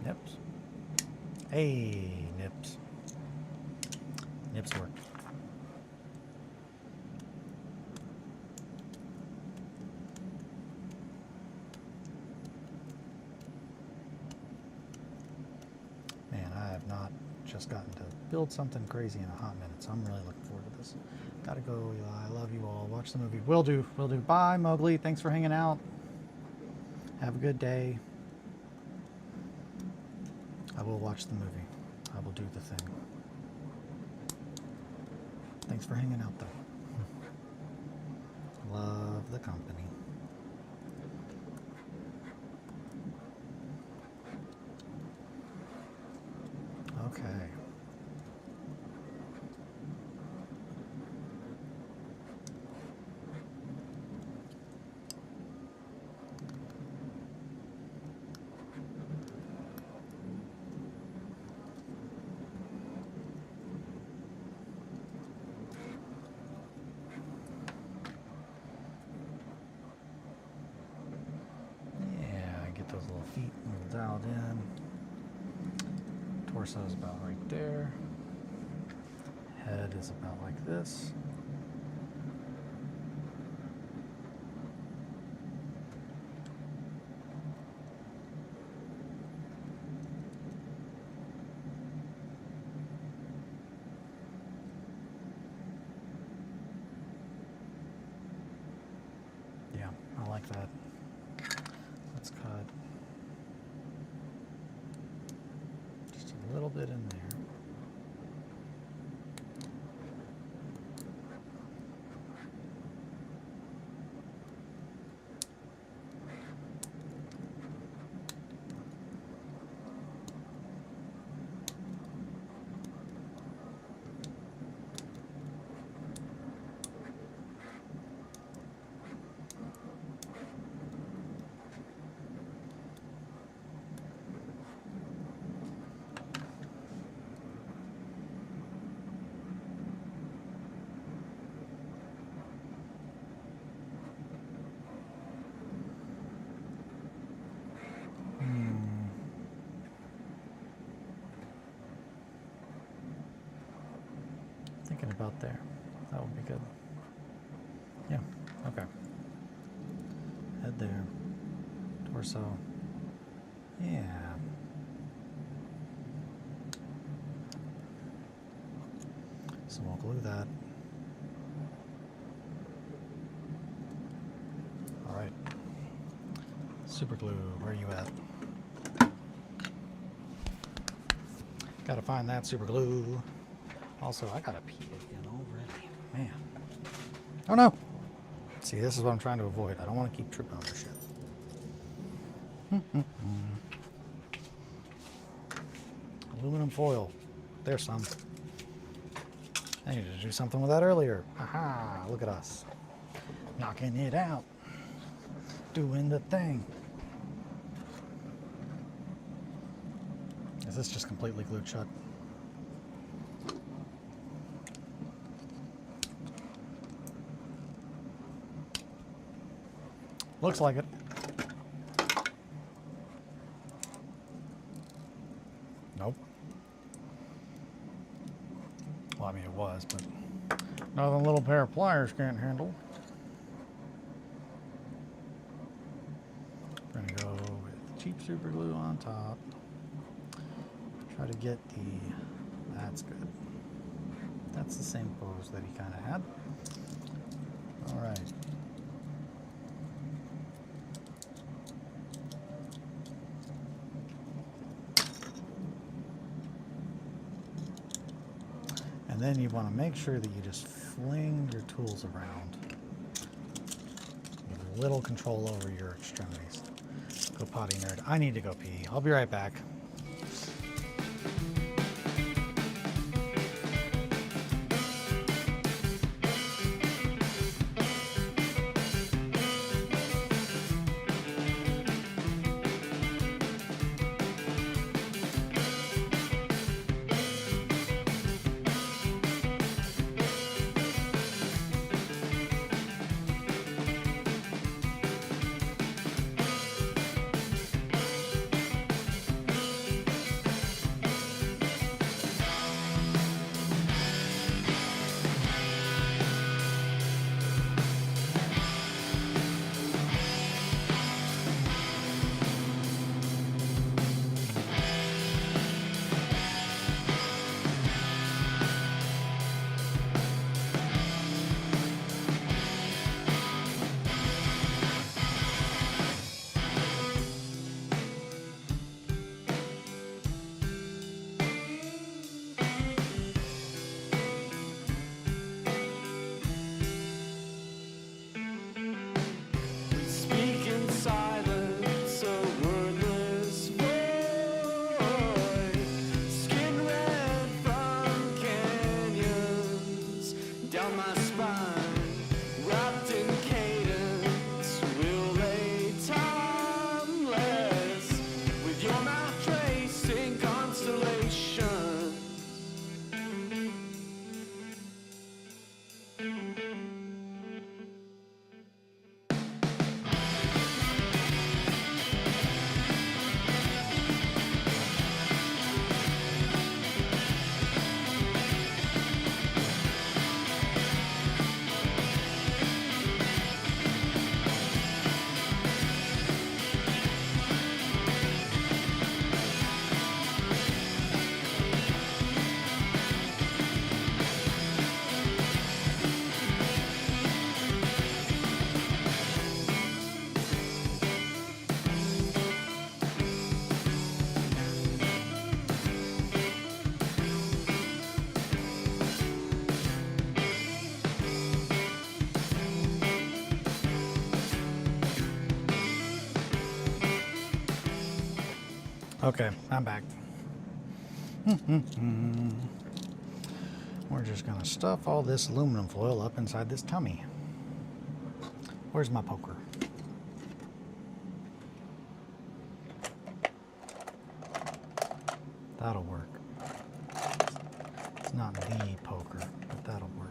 Nips. Hey, nips. Nips work. Man, I have not just gotten to build something crazy in a hot minute, so I'm really looking forward to this. Gotta go, Eli. I love you all. Watch the movie. Will do. Will do. Bye, Mowgli. Thanks for hanging out. Have a good day. I will watch the movie. I will do the thing. Thanks for hanging out, though. Love the company. Okay. Those little feet move dialed in. Torso is about right there. Head is about like this. Yeah, I like that. Let's cut just a little bit in there. Thinking about there. That would be good. Yeah, okay. Head there. Torso. Yeah. So we'll glue that. All right. Super glue, where are you at? Gotta find that super glue. Also, I gotta pee again already. Man. Oh no! See, this is what I'm trying to avoid. I don't want to keep tripping over shit. Aluminum foil. There's some. I needed to do something with that earlier. Aha! Look at us. Knocking it out. Doing the thing. Is this just completely glued shut? Looks like it. Nope. was, but nothing a little pair of pliers can't handle. We're gonna go with cheap super glue on top. Try to get that's good. That's the same pose that he kind of had. All right. And then you want to make sure that you just fling your tools around with little control over your extremities. Go potty nerd. I need to go pee. I'll be right back. Okay, I'm back. We're just gonna stuff all this aluminum foil up inside this tummy. Where's my poker? That'll work. It's not the poker, but that'll work.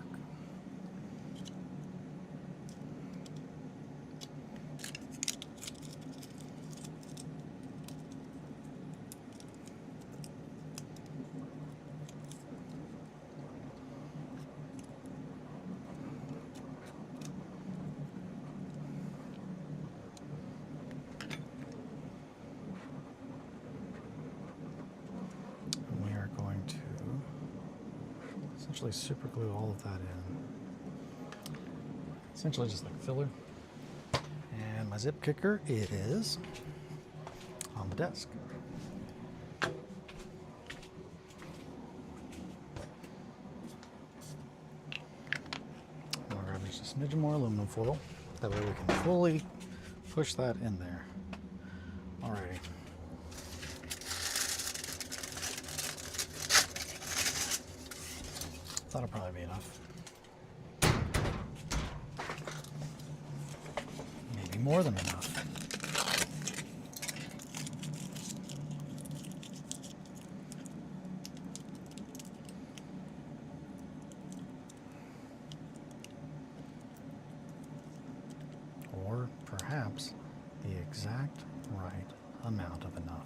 Essentially super glue all of that in. Essentially just like filler. And my zip kicker, it is on the desk. I'll grab just a smidgen more aluminum foil. That way we can fully push that in there. Alrighty. That'll probably be enough. Maybe more than enough. Or perhaps the exact right amount of enough.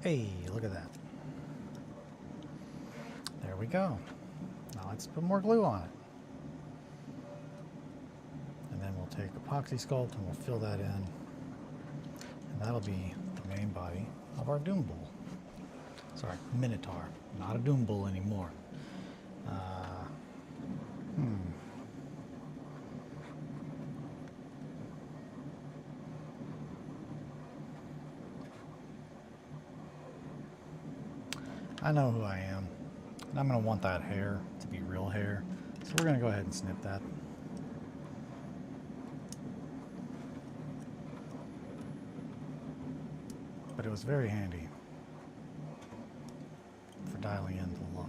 Hey, look at that. There we go. let's put more glue on it. And then we'll take epoxy sculpt and we'll fill that in. And that'll be the main body of our Doom Bull. Sorry, Minotaur, not a Doom Bull anymore. I know who I am, and I'm going to want that hair to be real hair, so we're going to go ahead and snip that. But it was very handy for dialing in the look.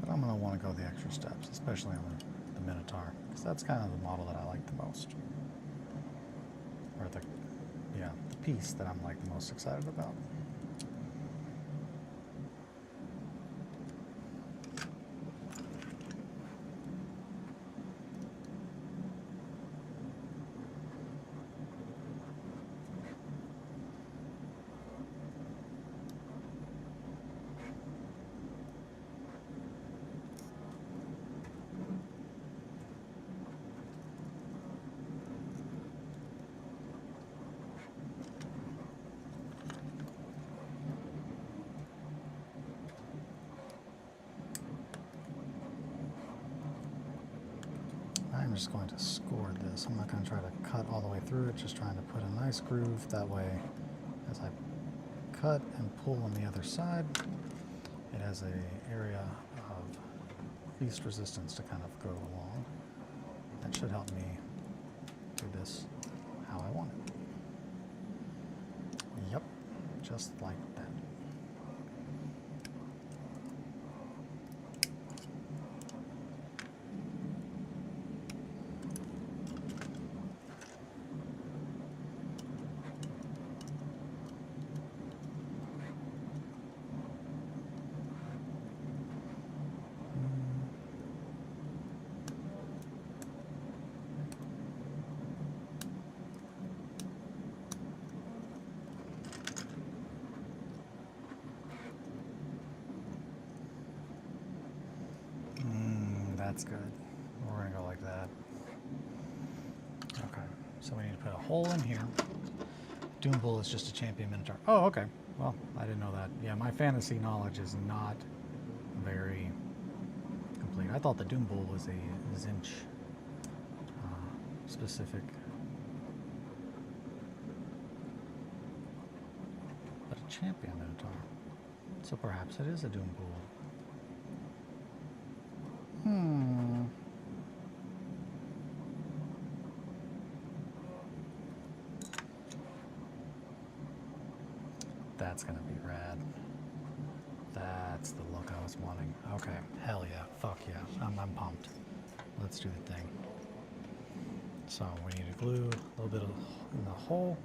But I'm going to want to go the extra steps, especially on the Minotaur, because that's kind of the model that I like the most. Or the piece that I'm like the most excited about. I'm just going to score this. I'm not going to try to cut all the way through it, just trying to put a nice groove. That way, as I cut and pull on the other side, it has an area of least resistance to kind of go along. That should help me do this how I want it. Yep, just like that. That's good. We're going to go like that. Okay, so we need to put a hole in here. Doom Bull is just a champion Minotaur. Oh, okay. Well, I didn't know that. Yeah, my fantasy knowledge is not very complete. I thought the Doom Bull was a Zinch specific. But a champion Minotaur. So perhaps it is a Doom Bull. That's gonna be rad. That's the look I was wanting. Okay, hell yeah, fuck yeah, I'm pumped. Let's do the thing. So we need to glue a little bit in the hole.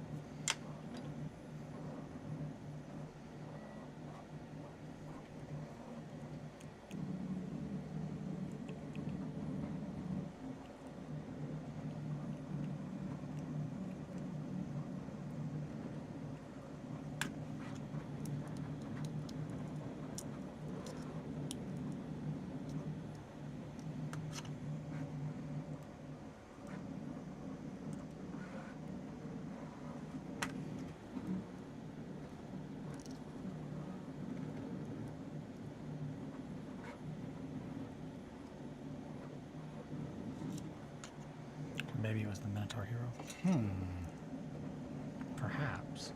Maybe it was the Minotaur hero. Perhaps.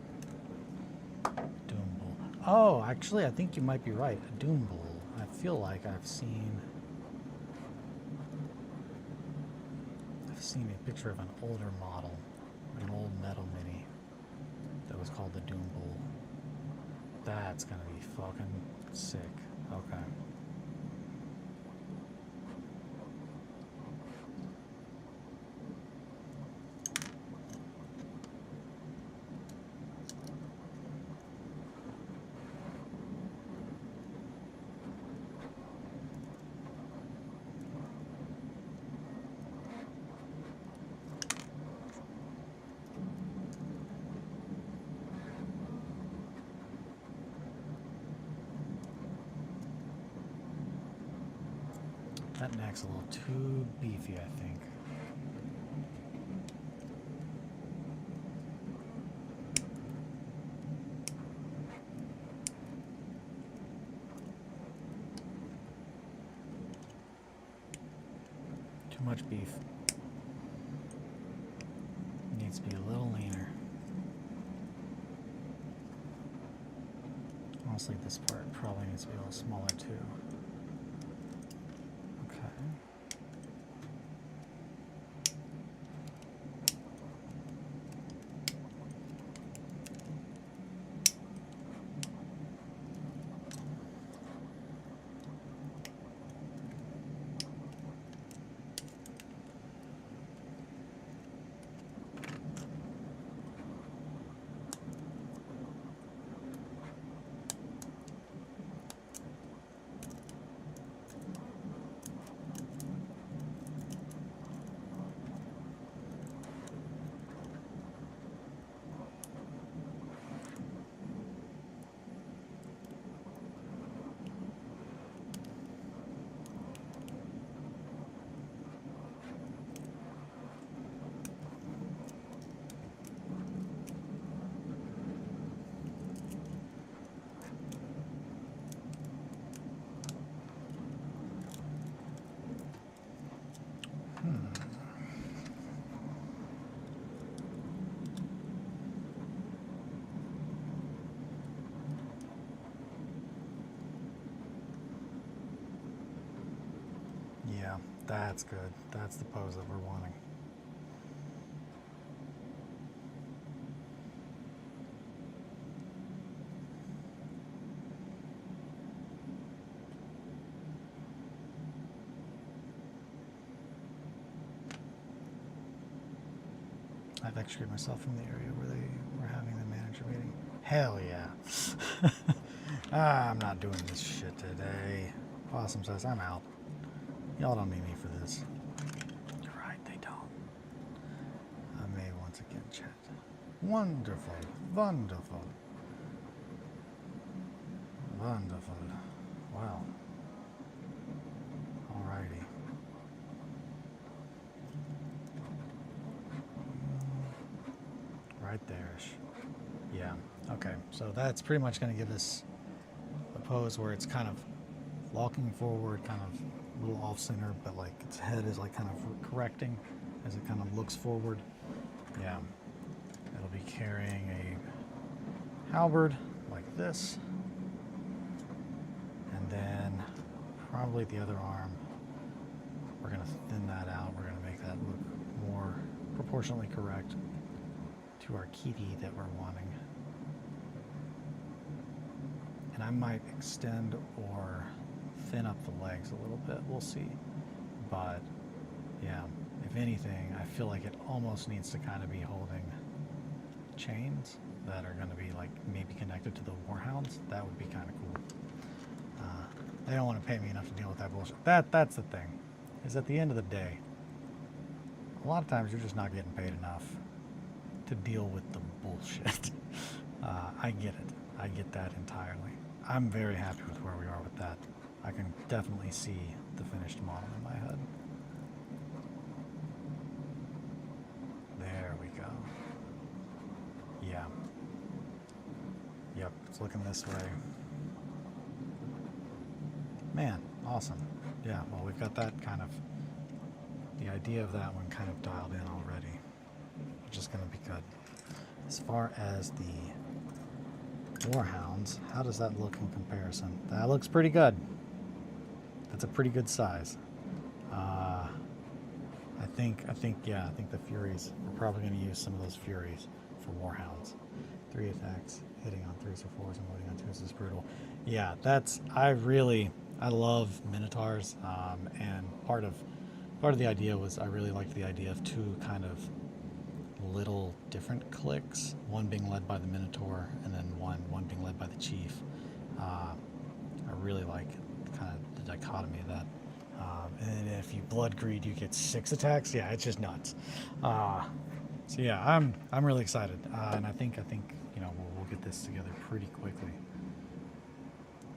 Doom Bull. Oh, actually, I think you might be right. A Doom Bull. I feel like I've seen a picture of an older model, an old metal mini that was called the Doom Bull. That's gonna be fucking sick. Okay. That neck's a little too beefy, I think. Too much beef. Needs to be a little leaner. Honestly, this part probably needs to be a little smaller too. Okay. Yeah, that's good. That's the pose that we're wanting. I've extricated myself from the area where they were having the manager meeting. Hell yeah. I'm not doing this shit today. Possum says, I'm out. Y'all don't need me for this. You're right, they don't. I may once again chat. Wonderful. Wonderful. Wonderful. Wow. Alrighty. Right there-ish. Yeah, okay. So that's pretty much going to give us a pose where it's kind of walking forward, kind of a little off-center, but like its head is like kind of correcting as it kind of looks forward. Yeah. It'll be carrying a halberd like this. And then probably the other arm, we're going to thin that out. We're going to make that look more proportionally correct to our kitty that we're wanting. And I might extend or thin up the legs a little bit, we'll see. But yeah, if anything, I feel like it almost needs to kind of be holding chains that are going to be like maybe connected to the warhounds. That would be kind of cool. They don't want to pay me enough to deal with that bullshit. That's the thing, is at the end of the day, a lot of times you're just not getting paid enough to deal with the bullshit. I get it. I get that entirely. I'm very happy with where we are with that. I can definitely see the finished model in my head. There we go. Yeah. Yep, it's looking this way. Man, awesome. Yeah, well, we've got that kind of, the idea of that one kind of dialed in already, which is going to be good. As far as the warhounds, how does that look in comparison? That looks pretty good. That's a pretty good size. I think the Furies, we're probably going to use some of those Furies for warhounds. 3 attacks, hitting on 3s or 4s and loading on 2s is brutal. Yeah, I love Minotaurs, and part of the idea was I really liked the idea of 2 kind of little different cliques, one being led by the Minotaur and then one being led by the Chief. I really like kind of the dichotomy of that. And if you blood greed, you get 6 attacks. Yeah, it's just nuts. So yeah, I'm really excited, and I think you know we'll get this together pretty quickly,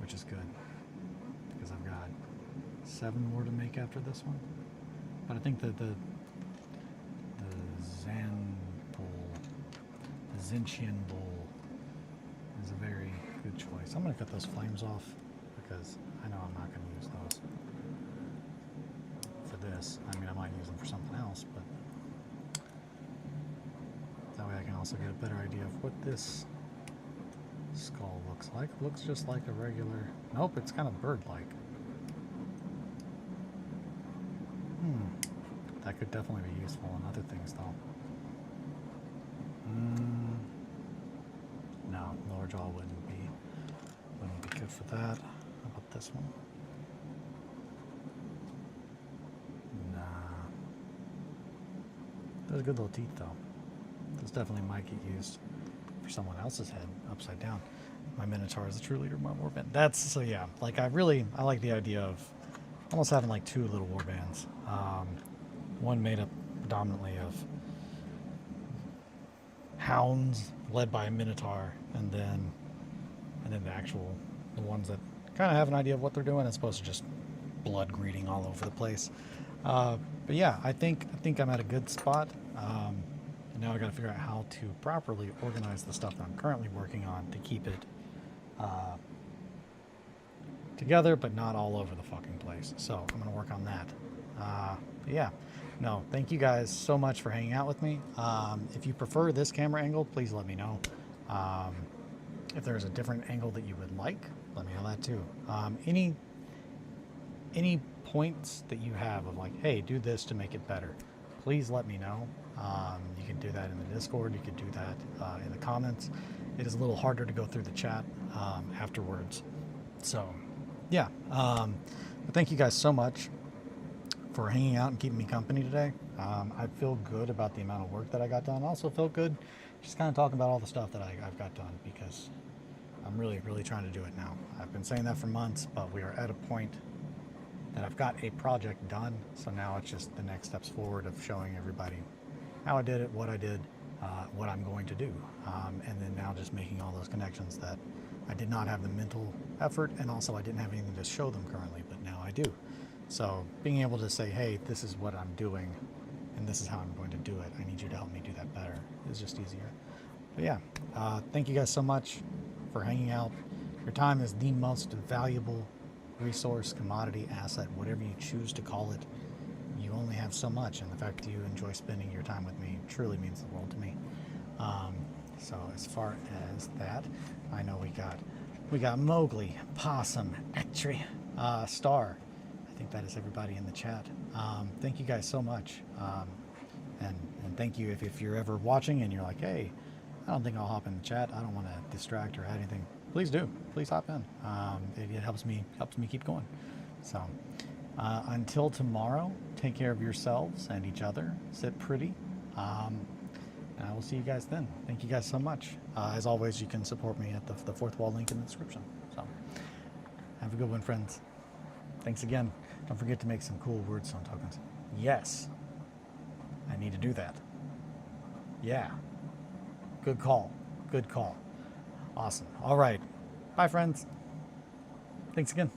which is good because I've got 7 more to make after this one. But I think that the Zinchian bowl is a very good choice. I'm going to cut those flames off because I know I'm not going to use those for this. I mean, I might use them for something else, but that way I can also get a better idea of what this skull looks like. It looks just like a regular... Nope, it's kind of bird-like. That could definitely be useful in other things, though. No, lower jaw wouldn't be good for that. How about this one? Nah. Those are good little teeth, though. Those definitely might get used for someone else's head upside down. My Minotaur is the true leader of my warband. That's, so yeah, like I like the idea of almost having like 2 little warbands. One made up predominantly of hounds led by a Minotaur, and then the ones that kind of have an idea of what they're doing as opposed to just blood greeting all over the place. But yeah, I think I'm at a good spot. And now I got to figure out how to properly organize the stuff that I'm currently working on to keep it together, but not all over the fucking place. So I'm going to work on that. Yeah. No, thank you guys so much for hanging out with me. If you prefer this camera angle, please let me know. If there's a different angle that you would like, let me know that too. Any points that you have of like, hey, do this to make it better, please let me know. You can do that in the Discord. You can do that in the comments. It is a little harder to go through the chat afterwards. So, yeah. But thank you guys so much for hanging out and keeping me company today. I feel good about the amount of work that I got done. I also feel good just kind of talking about all the stuff that I've got done, because I'm really, really trying to do it now. I've been saying that for months, but we are at a point that I've got a project done. So now it's just the next steps forward of showing everybody how I did it, what I did, what I'm going to do. And then now just making all those connections that I did not have the mental effort, and also I didn't have anything to show them currently, but now I do. So being able to say, hey, this is what I'm doing, and this is how I'm going to do it. I need you to help me do that better. It's just easier. But yeah, thank you guys so much for hanging out. Your time is the most valuable resource, commodity, asset, whatever you choose to call it. You only have so much, and the fact that you enjoy spending your time with me truly means the world to me. So as far as that, I know we got Mowgli, Possum, Etri, Star. I think that is everybody in the chat. Thank you guys so much. And thank you if you're ever watching and you're like, hey, I don't think I'll hop in the chat. I don't want to distract or add anything. Please do. Please hop in. It helps me keep going. So until tomorrow, take care of yourselves and each other. Sit pretty. And I will see you guys then. Thank you guys so much. As always, you can support me at the fourth wall link in the description. So have a good one, friends. Thanks again. Don't forget to make some cool word sound tokens. Yes, I need to do that. Yeah. Good call. Good call. Awesome. All right. Bye, friends. Thanks again.